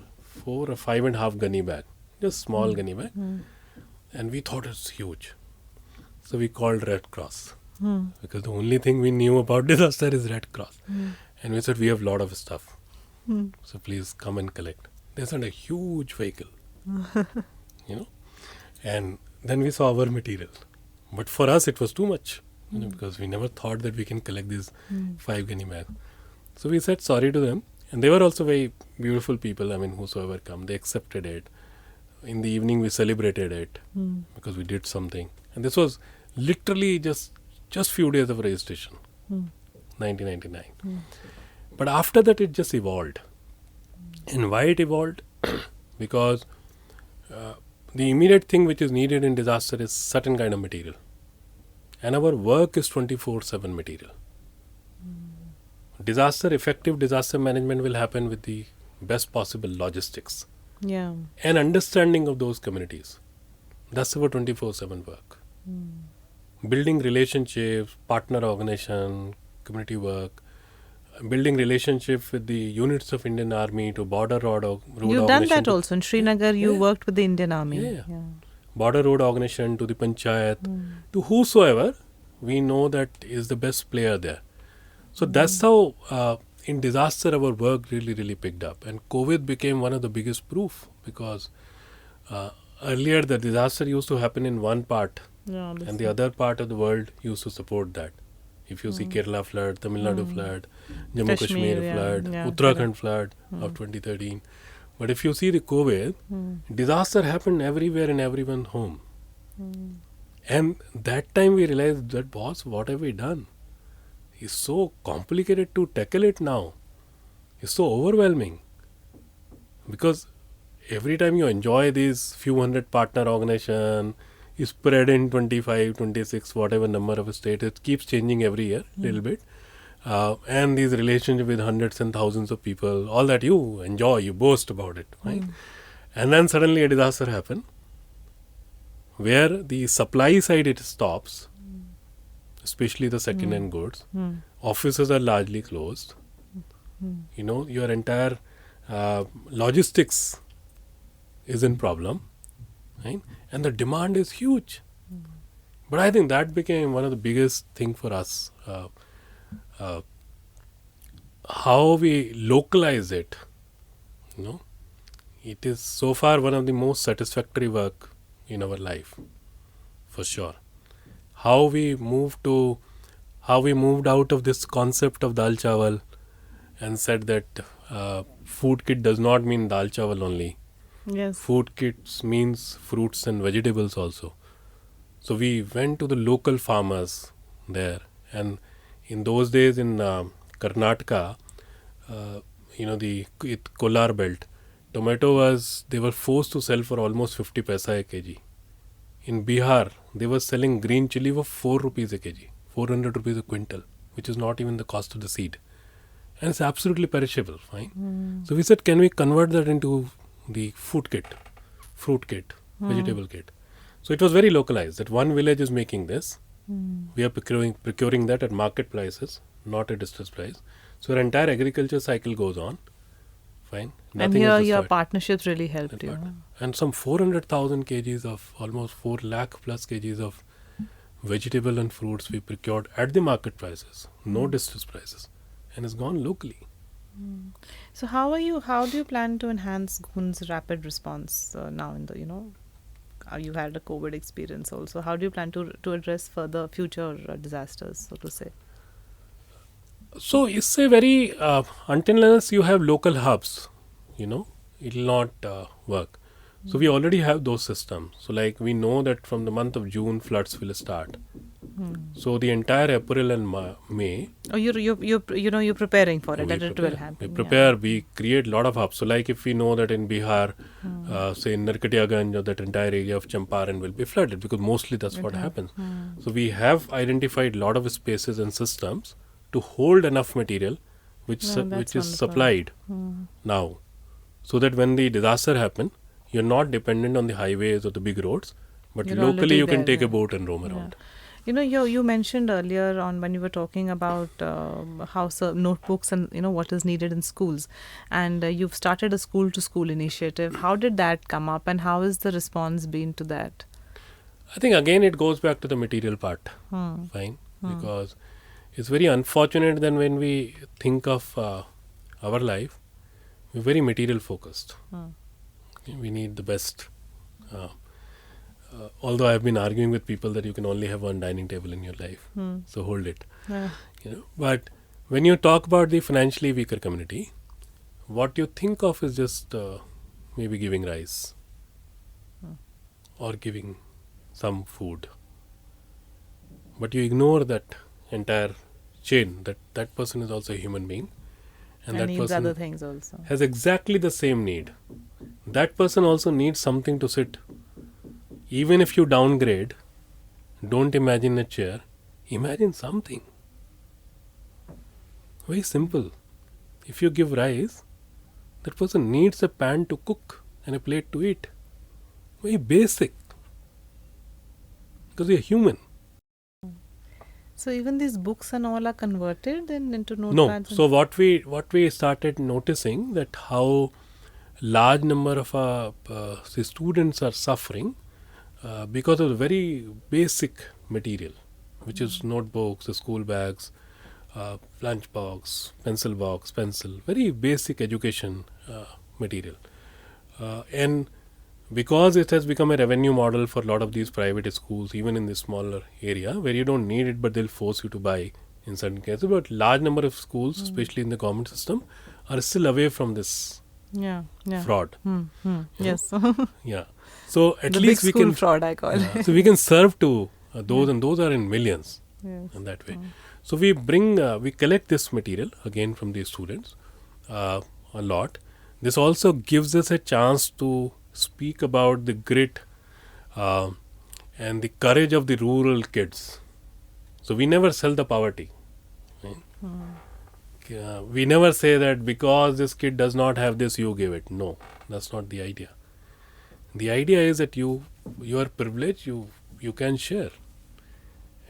or 5.5 gunny bag, just small gunny bag, and we thought it's huge. So we called Red Cross because the only thing we knew about disaster is Red Cross, and we said we have a lot of stuff, so please come and collect. They sent a huge vehicle, and then we saw our material, but for us it was too much. Because we never thought that we can collect these 5 gunny bags. So we said sorry to them. And they were also very beautiful people. Whosoever come, they accepted it. In the evening, we celebrated it because we did something. And this was literally just few days of registration, 1999. But after that, it just evolved. And why it evolved? Because the immediate thing which is needed in disaster is certain kind of material. And our work is 24/7 material. Effective disaster management will happen with the best possible logistics. Yeah. And understanding of those communities. That's our 24/7 work. Building relationships, partner organization, community work, building relationship with the units of Indian Army to border road organization. You've done that also. In Srinagar, you worked with the Indian Army. Yeah. Border road organization to the panchayat, to whosoever we know that is the best player there. So that's how in disaster our work really, really picked up. And COVID became one of the biggest proof because earlier the disaster used to happen in one part and the other part of the world used to support that. If you see Kerala flood, Tamil Nadu flood, Jammu Kashmir flood, Uttarakhand flood of 2013. But if you see the COVID, disaster happened everywhere in everyone's home. And that time we realized that, boss, what have we done? It's so complicated to tackle it now. It's so overwhelming. Because every time you enjoy these few hundred partner organization, you spread in 25, 26, whatever number of states, it keeps changing every year a little bit. And these relationships with hundreds and thousands of people, all that you enjoy, you boast about it, right? And then suddenly a disaster happened where the supply side it stops, especially the second-hand goods. Offices are largely closed. Your entire logistics is in problem, right? And the demand is huge. But I think that became one of the biggest thing for us. How we localize it, it is so far one of the most satisfactory work in our life, for sure. How we moved out of this concept of dal chawal and said that food kit does not mean dal chawal only. Yes. Food kits means fruits and vegetables also. So we went to the local farmers there, and in those days in Karnataka, the Kolar belt, tomato they were forced to sell for almost 50 paisa a kg. In Bihar, they were selling green chili for 4 rupees a kg, 400 rupees a quintal, which is not even the cost of the seed. And it's absolutely perishable, fine. So we said, can we convert that into the food kit, fruit kit, vegetable kit? So it was very localized, that one village is making this. We are procuring that at market prices, not at distress price. So our entire agriculture cycle goes on. Fine. And here your partnerships really helped you. And some 400,000 kgs of, almost 4 lakh plus kgs of vegetable and fruits we procured at the market prices, no distress prices. And it's gone locally. So how do you plan to enhance Goonj's rapid response now in the, you had a COVID experience also. How do you plan to address further future disasters, so to say? So it's a very, until unless you have local hubs, it will not work. So we already have those systems. So like we know that from the month of June, floods will start. So the entire April and May. Oh, you're preparing for it, that it will happen. We prepare, we create a lot of hubs. So like if we know that in Bihar, say in Narkatiyaganj or that entire area of Champaran will be flooded, because mostly that's what happens. So we have identified a lot of spaces and systems to hold enough material which is supplied now, so that when the disaster happens, you're not dependent on the highways or the big roads, but locally you can take a boat and roam around. You mentioned earlier on when you were talking about how notebooks and what is needed in schools, and you've started a school to school initiative. How did that come up, and how has the response been to that? I think again it goes back to the material part, fine, because it's very unfortunate that when we think of our life, we're very material focused. We need the best. Although I've been arguing with people that you can only have one dining table in your life, so hold it. But when you talk about the financially weaker community, what you think of is just maybe giving rice or giving some food, but you ignore that entire chain. That person is also a human being, and that needs person other things also. Has exactly the same need. That person also needs something to sit. Even if you downgrade, don't imagine a chair, imagine something. Very simple. If you give rice, that person needs a pan to cook and a plate to eat. Very basic. Because we are human. So even these books and all are converted into notepads? No. So what we started noticing, that how large number of students are suffering because of the very basic material, which is notebooks, school bags, lunch box, pencil box, pencil, very basic education material. And because it has become a revenue model for a lot of these private schools, even in the smaller area where you don't need it, but they'll force you to buy in certain cases. But large number of schools, especially in the government system, are still away from this fraud. Yes. Yeah. So at the least big we can fraud, I call it. So we can serve to those, and those are in millions. Yes. In that way. So we collect this material again from the students a lot. This also gives us a chance to speak about the grit and the courage of the rural kids. So we never sell the poverty. Right? We never say that because this kid does not have this, you give it. No, that's not the idea. The idea is that you are privileged, you can share.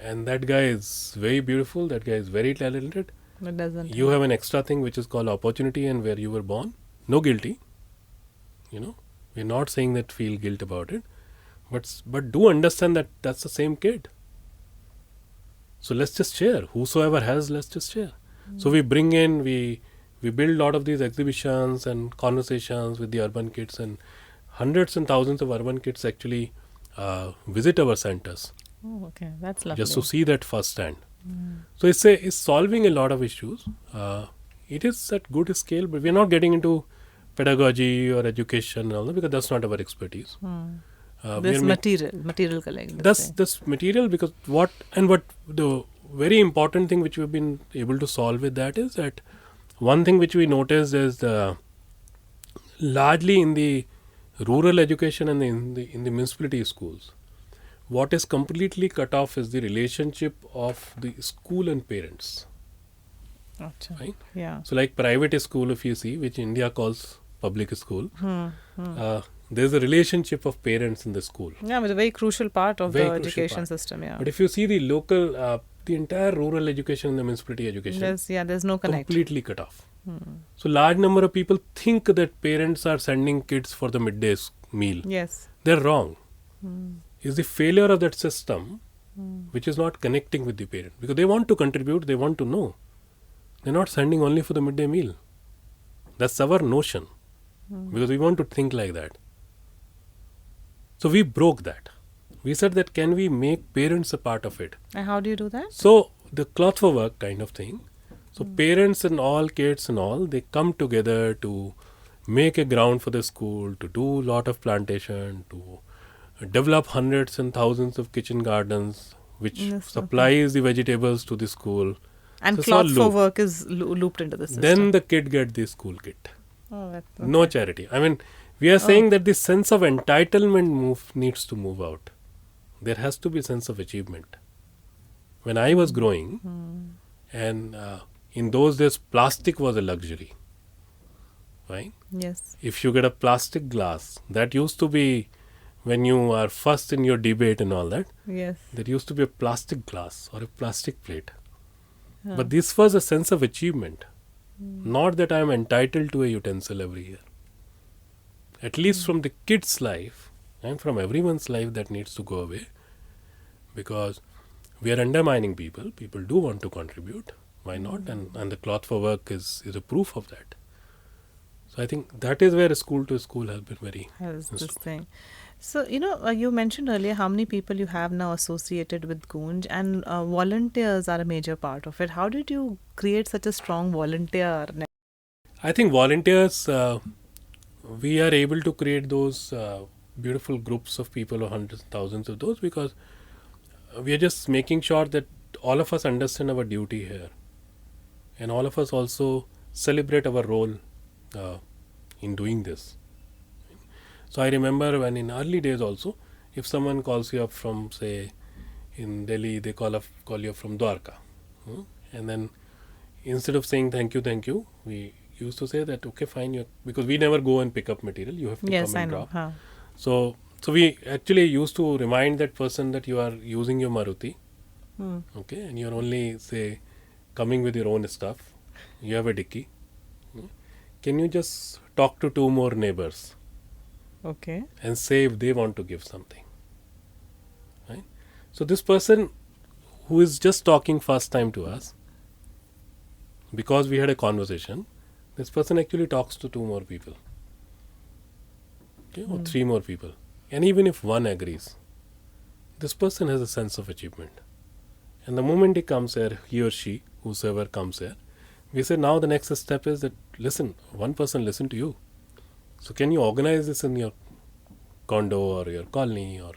And that guy is very beautiful, that guy is very talented. It doesn't. You have an extra thing which is called opportunity and where you were born. No guilty. We're not saying that feel guilt about it. But do understand that that's the same kid. So let's just share. Whosoever has, let's just share. So we bring in, we build a lot of these exhibitions and conversations with the urban kids, and hundreds and thousands of urban kids actually visit our centers. Oh, okay. That's lovely. Just to see that firsthand. So it's solving a lot of issues. It is at good scale, but we're not getting into pedagogy or education and all that, because that's not our expertise. This material collection. That's material, because what the very important thing which we've been able to solve with that is that one thing which we noticed is largely in the rural education and in the municipality schools, what is completely cut off is the relationship of the school and parents. Achha. Right? Yeah. So like private school, if you see, which India calls public school, there's a relationship of parents in the school. Yeah, it's a very crucial part of Very the crucial education part. system. Yeah. But if you see the local, the entire rural education and the municipality education, There's no connect. completely cut off. So large number of people think that parents are sending kids for the midday meal. Yes. They're wrong. It's the failure of that system which is not connecting with the parent, because they want to contribute, they want to know. They're not sending only for the midday meal. That's our notion, because we want to think like that. So we broke that. We said that can we make parents a part of it? And how do you do that? So the cloth for work kind of thing. So parents and all kids and all, they come together to make a ground for the school, to do a lot of plantation, to develop hundreds and thousands of kitchen gardens, which Yes, supplies the vegetables to the school. And So it's all cloth for looped. work is looped into the system. Then the kid gets the school kit. Oh, that's No charity. I mean, we are saying that this sense of entitlement needs to move out. There has to be a sense of achievement. When I was growing, and in those days, plastic was a luxury. Right? Yes. If you get a plastic glass, that used to be, when you are first in your debate and all that, Yes. there used to be a plastic glass or a plastic plate. But this was a sense of achievement. Not that I am entitled to a utensil every year. At least from the kid's life and from everyone's life, that needs to go away, because we are undermining people. People do want to contribute. Why not? And the cloth for work is a proof of that. So I think that is where school to school has been very Has this instrumental. thing. So, you mentioned earlier how many people you have now associated with Goonj, and volunteers are a major part of it. How did you create such a strong volunteer network? I think volunteers, we are able to create those beautiful groups of people, or hundreds, thousands of those, because we are just making sure that all of us understand our duty here, and all of us also celebrate our role in doing this. So I remember when in early days also, if someone calls you up from, say, in Delhi, they call you up from Dwarka, and then instead of saying thank you, we used to say that okay, fine, because we never go and pick up material, you have to Yes, come I and know. drop. Huh. So we actually used to remind that person that you are using your Maruti, okay, and you are only, say, coming with your own stuff. You have a dicky. Can you just talk to 2 more neighbors Okay. and say if they want to give something? Right? So this person who is just talking first time to us, because we had a conversation, this person actually talks to 2 more people, okay, or 3 more people. And even if one agrees, this person has a sense of achievement. And the moment he comes here, he or she, whosoever comes here, we say now the next step is that, listen, one person listen to you. So can you organize this in your condo or your colony or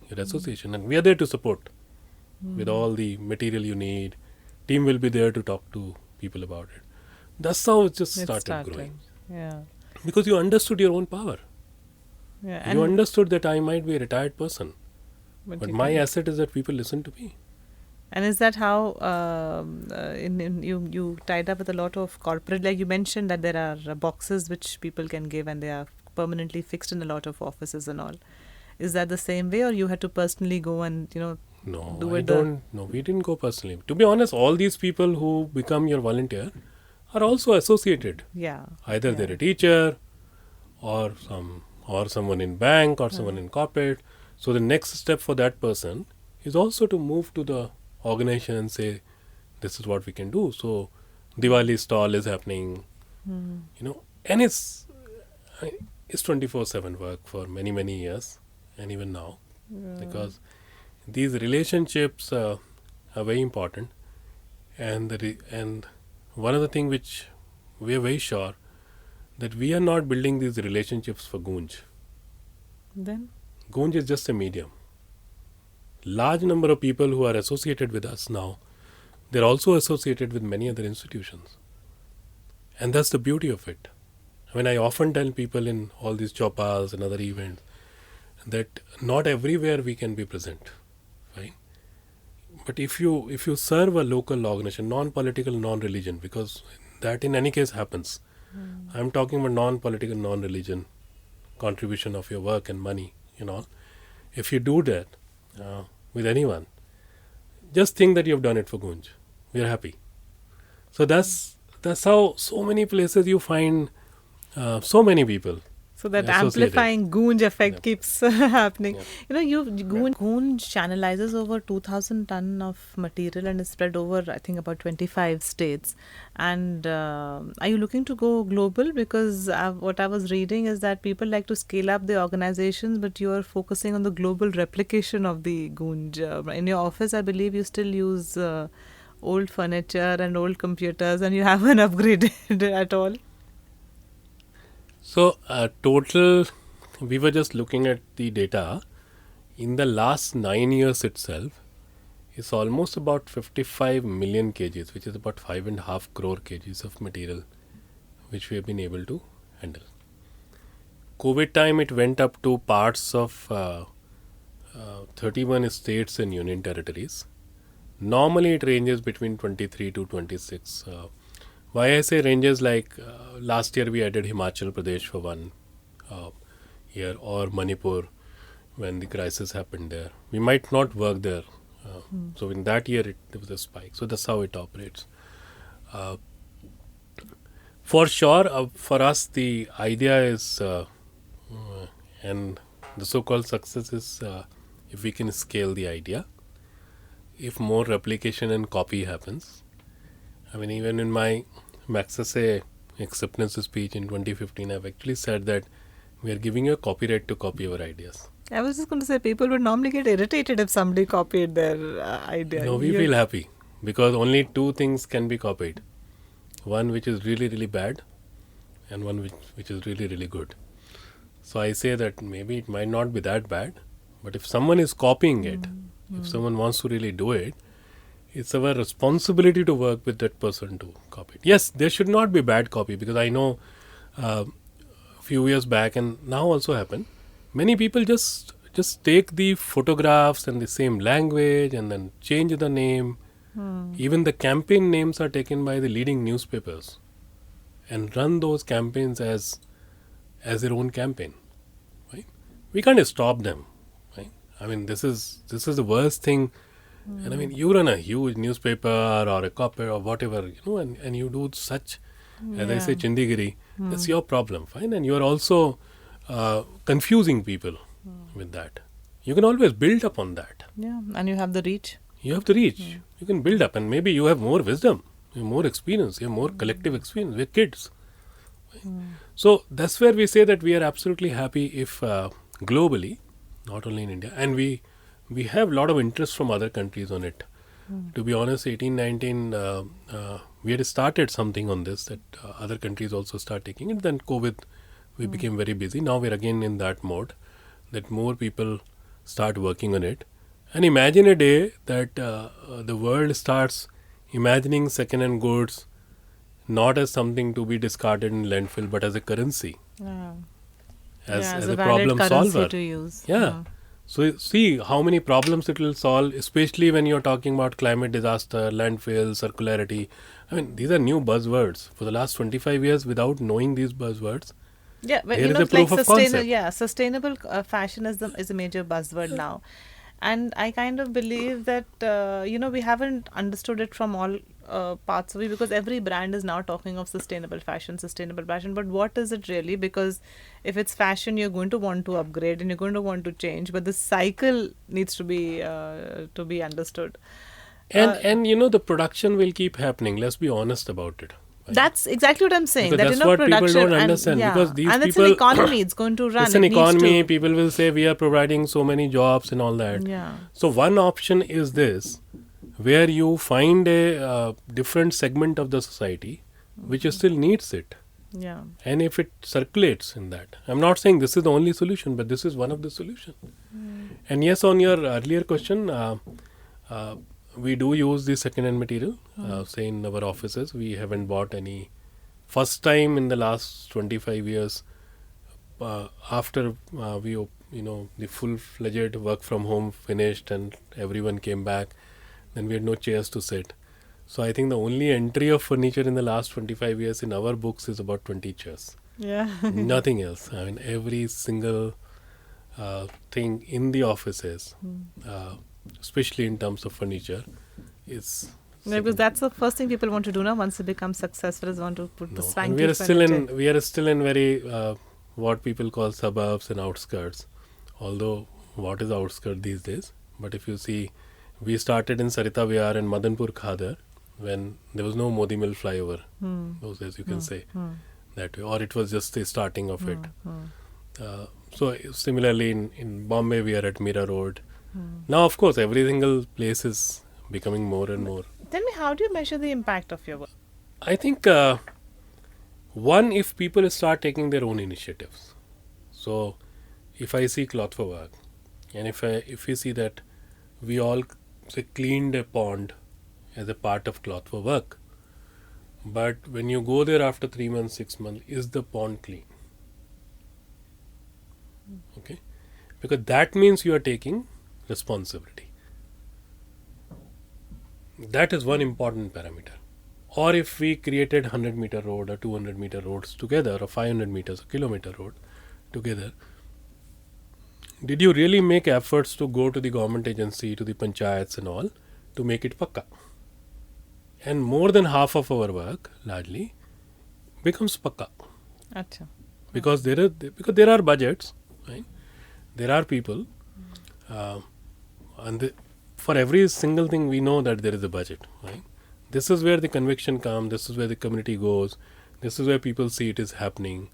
your association? And we are there to support with all the material you need. Team will be there to talk to people about it. That's how it just started growing. Yeah. Because you understood your own power. Yeah. You understood that I might be a retired person, but you my can- asset is that people listen to me. And is that how you tied up with a lot of corporate? Like you mentioned that there are boxes which people can give, and they are permanently fixed in a lot of offices and all. Is that the same way, or you had to personally go and No, do I it? don't. No, we didn't go personally. To be honest, all these people who become your volunteer are also associated. Yeah. Either Yeah. they're a teacher, or someone in bank, or someone in corporate. So the next step for that person is also to move to the organization and say, this is what we can do. So Diwali stall is happening, and it's 24/7 work for many years, and even now, because these relationships are very important, and one of the things which we are very sure that we are not building these relationships for Goonj. Then? Goonj is just a medium. Large number of people who are associated with us now, they're also associated with many other institutions. And that's the beauty of it. I mean, I often tell people in all these choppas and other events that not everywhere we can be present, right? But if you serve a local organization, non-political, non-religion, because that in any case happens. I'm talking about non-political, non-religion contribution of your work and money, If you do that with anyone, just think that you've done it for Goonj. We're happy. So that's how so many places you find so many people. So that associated. amplifying Goonj effect Yep. keeps happening. Yep. Goonj channelizes over 2,000 ton of material and is spread over, I think, about 25 states. And are you looking to go global? Because what I was reading is that people like to scale up the organizations, but you are focusing on the global replication of the Goonj. In your office, I believe you still use old furniture and old computers, and you haven't upgraded at all. So total, we were just looking at the data. In the last 9 years itself, it's almost about 55 million kgs, which is about 5.5 crore kgs of material, which we have been able to handle. COVID time, it went up to parts of 31 states and union territories. Normally, it ranges between 23 to 26. Why I say ranges, like last year we added Himachal Pradesh for one year, or Manipur when the crisis happened there. We might not work there. So in that year there was a spike. So that's how it operates. For sure, for us the idea is, and the so-called success is if we can scale the idea, if more replication and copy happens. I mean, even in my Maxase acceptance speech in 2015, I've actually said that we are giving you a copyright to copy our ideas. I was just going to say, people would normally get irritated if somebody copied their idea. No, we feel happy because only two things can be copied. One which is really, really bad, and one which is really, really good. So I say that maybe it might not be that bad, but if someone is copying it, if someone wants to really do it, it's our responsibility to work with that person to copy it. Yes, there should not be bad copy, because I know a few years back, and now also happen, many people just take the photographs and the same language and then change the name. Even the campaign names are taken by the leading newspapers and run those campaigns as their own campaign. Right? We can't stop them. Right? I mean, this is the worst thing. And I mean, you run a huge newspaper or a copy or whatever, and you do such, as I say, Chindigiri, that's your problem, fine. And you are also confusing people with that. You can always build up on that. Yeah, and you have the reach. You have the reach. You can build up, and maybe you have more wisdom, you have more experience, you have more collective experience. We're kids. So that's where we say that we are absolutely happy if globally, not only in India, and we have a lot of interest from other countries on it. To be honest, 18-19, we had started something on this, that other countries also start taking it. Then COVID, we became very busy. Now we're again in that mode, that more people start working on it. And imagine a day that the world starts imagining second-hand goods not as something to be discarded in landfill, but as a currency, as a valid problem currency solver. to use. Yeah. So see how many problems it will solve, especially when you're talking about climate disaster, landfill, circularity. I mean, these are new buzzwords. For the last 25 years, without knowing these buzzwords, Yeah, but Here is a it's like proof of concept. sustainable fashion is a major buzzword now, and I kind of believe that we haven't understood it from all parts of it, because every brand is now talking of sustainable fashion, sustainable fashion. But what is it really? Because if it's fashion, you're going to want to upgrade and you're going to want to change, but the cycle needs to be understood. And Uh, the production will keep happening. Let's be honest about it. Right? that's exactly what I'm saying. Because That that's what people production don't understand. Because these and it's an people, economy. It's going to run. it's an It needs economy. to. People will say we are providing so many jobs and all that. Yeah. So one option is this, where you find a different segment of the society which still needs it. Yeah. And if it circulates in that, I'm not saying this is the only solution, but this is one of the solution. And yes, on your earlier question, we do use the second-hand material. Say in our offices, we haven't bought any. First time in the last 25 years, after the full-fledged work from home finished and everyone came back, then we had no chairs to sit. So I think the only entry of furniture in the last 25 years in our books is about 20 chairs. Yeah. Nothing else. I mean, every single thing in the offices, especially in terms of furniture, is Yeah, because that's the first thing people want to do now. Once they become successful, is want to put the no. And swanky we are still furniture. in very what people call suburbs and outskirts. Although what is outskirt these days? But if you see, we started in Sarita Pyaar and Madanpur Khadar when there was no Modi Mill flyover. Those days you can say that way, or it was just the starting of it. So similarly in Bombay we are at Mira Road. Now of course every single place is becoming more and more. Tell me, how do you measure the impact of your work? I think one, if people start taking their own initiatives. So if I see cloth for work, and if we see that we all say cleaned a pond as a part of cloth for work, but when you go there after 3 months, 6 months, is the pond clean? Okay, because that means you are taking responsibility. That is one important parameter. Or if we created 100-meter road or 200-meter roads together, or 500 meters, a kilometer road together, did you really make efforts to go to the government agency, to the panchayats and all, to make it pakka? And more than half of our work, largely, becomes pakka. Acha. Because there are budgets, right? There are people, and for every single thing we know that there is a budget, right? This is where the conviction comes. This is where the community goes. This is where people see it is happening.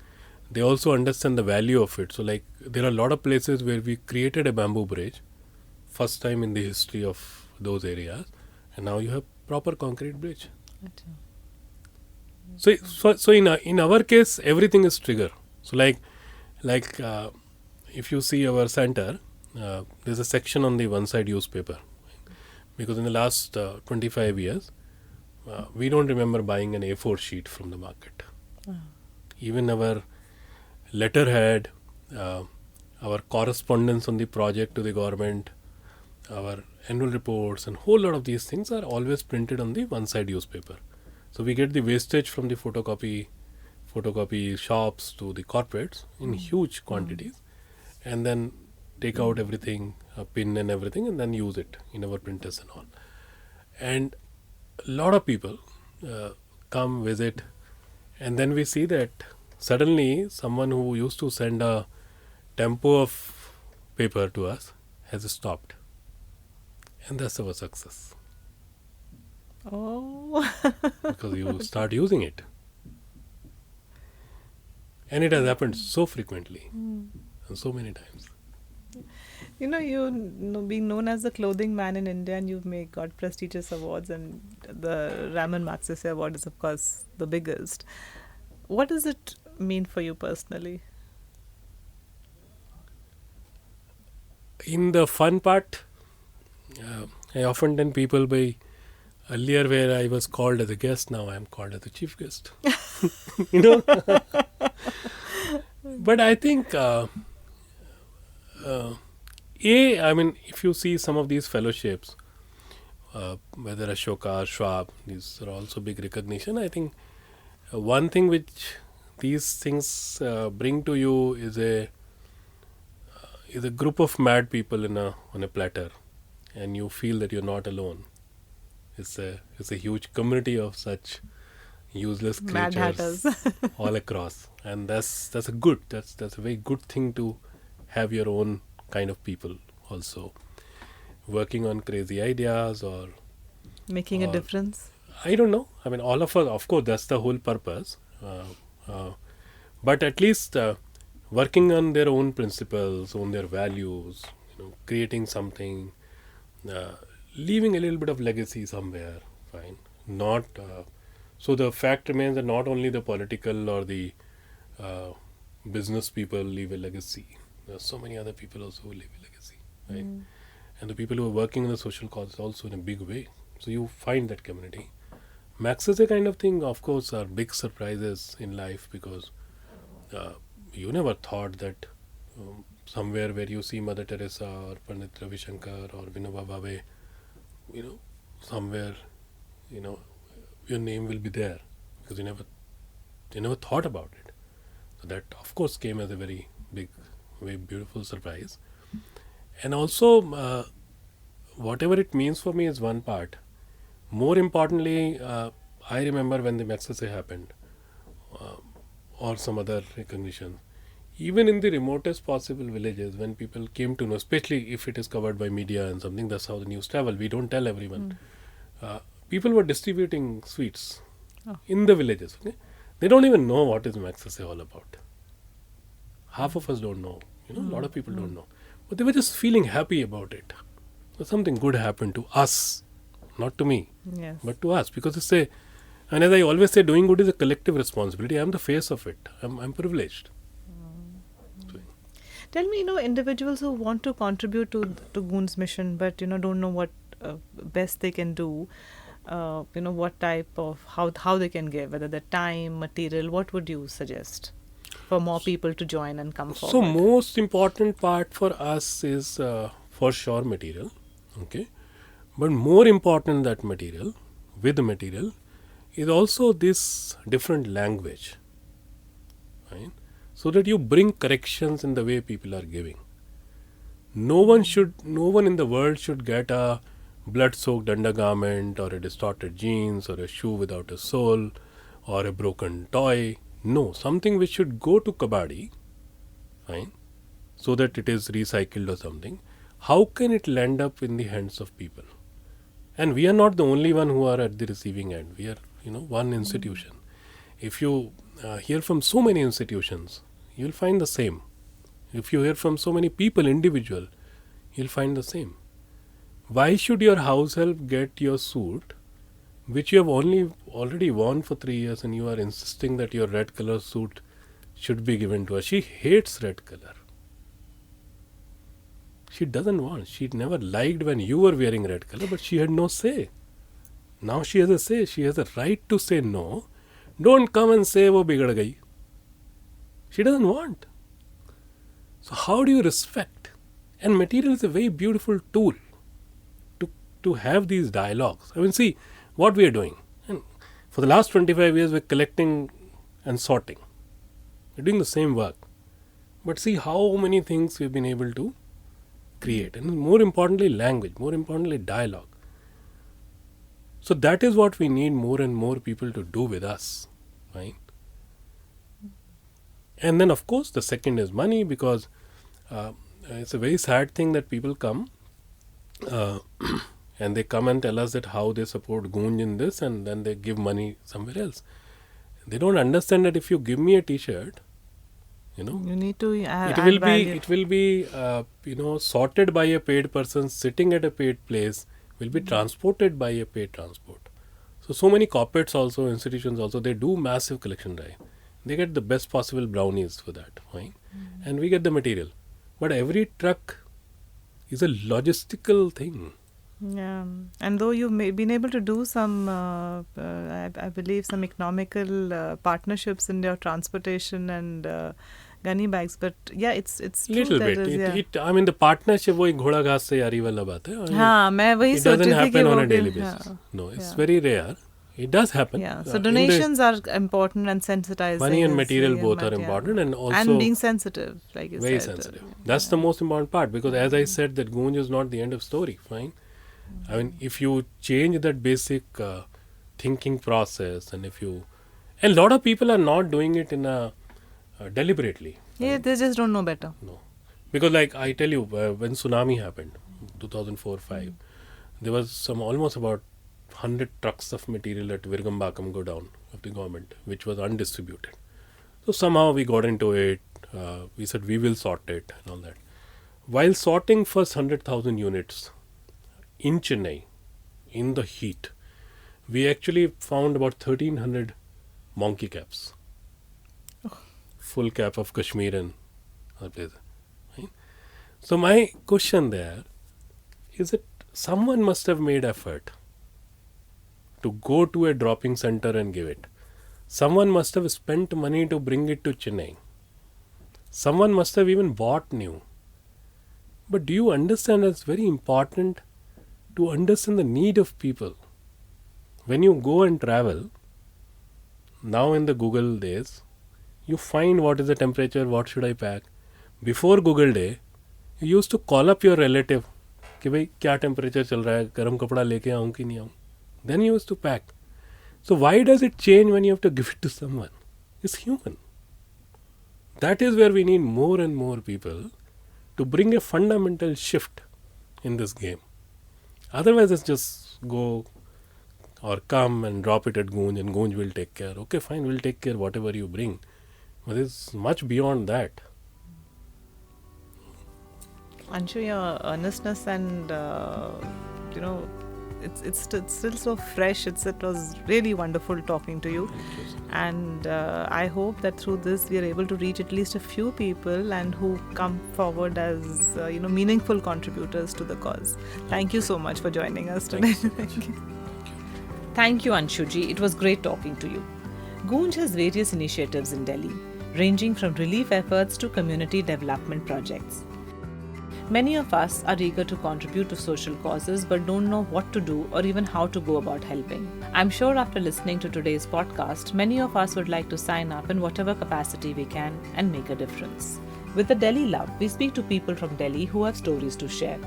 They also understand the value of it. So like there are a lot of places where we created a bamboo bridge, first time in the history of those areas, and now you have proper concrete bridge. Acha. So in our case, everything is trigger. So like if you see our center, there's a section on the one side use paper, because in the last 25 years, we don't remember buying an A4 sheet from the market. Even our letterhead, our correspondence on the project to the government, our annual reports, and whole lot of these things are always printed on the one side use paper. So we get the wastage from the photocopy shops to the corporates in huge quantities, and then take out everything, a pin and everything, and then use it in our printers and all. And a lot of people come visit, and then we see that suddenly someone who used to send a tempo of paper to us has stopped. And that's our success. Oh. Because you start using it. And it has happened so frequently and so many times. Being known as the clothing man in India, and you've got prestigious awards, and the Raman Magsaysay Award is, of course, the biggest. What does it mean for you personally? In the fun part, I often tell people by earlier where I was called as a guest, now I am called as a chief guest. But I think, if you see some of these fellowships, whether Ashoka or Schwab, these are also big recognition. I think one thing which these things bring to you is a group of mad people on a platter, and you feel that you're not alone. It's a huge community of such useless Mad creatures Hatters. all across, and that's a very good thing to have your own kind of people also working on crazy ideas or Making a difference. I don't know. I mean, all of us, of course, that's the whole purpose. But at least working on their own principles, on their values, creating something, leaving a little bit of legacy somewhere. Fine. Not so. The fact remains that not only the political or the business people leave a legacy. There are so many other people also who leave a legacy, right? And the people who are working on the social cause also in a big way. So you find that community. Max is a kind of thing, of course, are big surprises in life because you never thought that somewhere where you see Mother Teresa or Pandit Ravi Shankar or Vinoba Bhave, somewhere, your name will be there because you never thought about it. So that, of course, came as a very big, very beautiful surprise. And also, whatever it means for me is one part. More importantly, I remember when the Maxase happened or some other recognition. Even in the remotest possible villages, when people came to know, especially if it is covered by media and something, that's how the news travel. We don't tell everyone. People were distributing sweets in the villages. Okay? They don't even know what is Maxase all about. Half of us don't know. A lot of people don't know. But they were just feeling happy about it. So something good happened to us. Not to me, Yes. but to us. Because and as I always say, doing good is a collective responsibility. I'm the face of it. I'm privileged. Tell me, individuals who want to contribute to Goonj's mission, but don't know what best they can do. What type of how they can give, whether the time, material. What would you suggest for more people to join and come forward? So most important part for us is for sure material. Okay. But more important that material, with the material, is also this different language. Right? So that you bring corrections in the way people are giving. No one in the world should get a blood-soaked undergarment or a distorted jeans or a shoe without a sole or a broken toy. No, something which should go to kabadi, fine, so that it is recycled or something. How can it land up in the hands of people? And we are not the only one who are at the receiving end. We are, one institution. If you hear from so many institutions, you'll find the same. If you hear from so many people, individual, you'll find the same. Why should your house help get your suit, which you have already worn for 3 years, and you are insisting that your red color suit should be given to her? She hates red color. She doesn't want. She never liked when you were wearing red color, but she had no say. Now she has a say. She has a right to say no. Don't come and say wo bigad gayi. She doesn't want. So how do you respect? And material is a very beautiful tool to have these dialogues. I mean, see what we are doing. And for the last 25 years, we're collecting and sorting. We're doing the same work. But see how many things we've been able to create. And more importantly, language. More importantly, dialogue. So that is what we need more and more people to do with us. Right? And then, of course, the second is money, because it's a very sad thing that people come and they come and tell us that how they support Goonj in this, and then they give money somewhere else. They don't understand that if you give me a T-shirt, you need to add value. It will be sorted by a paid person, sitting at a paid place, will be transported by a paid transport. So many corporates also, institutions also, they do massive collection drive. They get the best possible brownies for that, right? And we get the material. But every truck is a logistical thing. Yeah, and though you've been able to do some, I believe, some economical partnerships in your transportation and gunny bags, but yeah, it's little true bit. I mean, the partnership वो एक घोड़ा घास से यारी वाला बात है. हाँ, मैं वही It doesn't सोच रही थी happen कि on वो a daily भी- basis. हाँ, No, it's yeah. very rare. It does happen. Yeah. So in the- donations are important, and sensitizing. money and is material the- both are yeah. important, and also And being sensitive, like you very said. sensitive. That's the most important part, because as I said, that Goonj is not the end of story. Fine. I mean, if you change that basic thinking process, and a lot of people are not doing it in a deliberately. Yeah, they just don't know better. No, because like I tell you, when tsunami happened, 2004-5, there was almost about 100 trucks of material at Virgambakam go down of the government, which was undistributed. So somehow we got into it. We said we will sort it and all that. While sorting first 100,000 units in Chennai, in the heat, we actually found about 1,300 monkey caps. Full cap of Kashmir and other places. Right? So my question there is that someone must have made effort to go to a dropping center and give it. Someone must have spent money to bring it to Chennai. Someone must have even bought new. But do you understand it's very important to understand the need of people? When you go and travel, now in the Google days, you find what is the temperature, what should I pack. Before Google day, you used to call up your relative कि भाई क्या temperature चल रहा है, गर्म कपड़ा लेके आऊँ कि नहीं आऊँ. Then you used to pack. So why does it change when you have to give it to someone? It's human. That is where we need more and more people to bring a fundamental shift in this game. Otherwise, it's just go or come and drop it at Goonj, and Goonj will take care. Okay, fine, we'll take care whatever you bring. But it's much beyond that. Anshu, your earnestness and it's still so fresh. It was really wonderful talking to you, and I hope that through this we are able to reach at least a few people and who come forward as meaningful contributors to the cause. Thank you so much for joining us today. Thank you so much. Thank you, Anshuji. It was great talking to you. Goonj has various initiatives in Delhi, ranging from relief efforts to community development projects. Many of us are eager to contribute to social causes but don't know what to do or even how to go about helping. I'm sure after listening to today's podcast, many of us would like to sign up in whatever capacity we can and make a difference. With the Delhi Love, we speak to people from Delhi who have stories to share.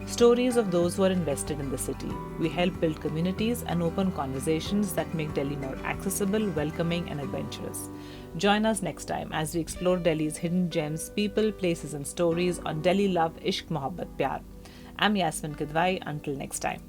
Stories of those who are invested in the city. We help build communities and open conversations that make Delhi more accessible, welcoming, and adventurous. Join us next time as we explore Delhi's hidden gems, people, places, and stories on Delhi Love, Ishq, Muhabbat, Pyaar. I'm Yasmin Kidwai. Until next time.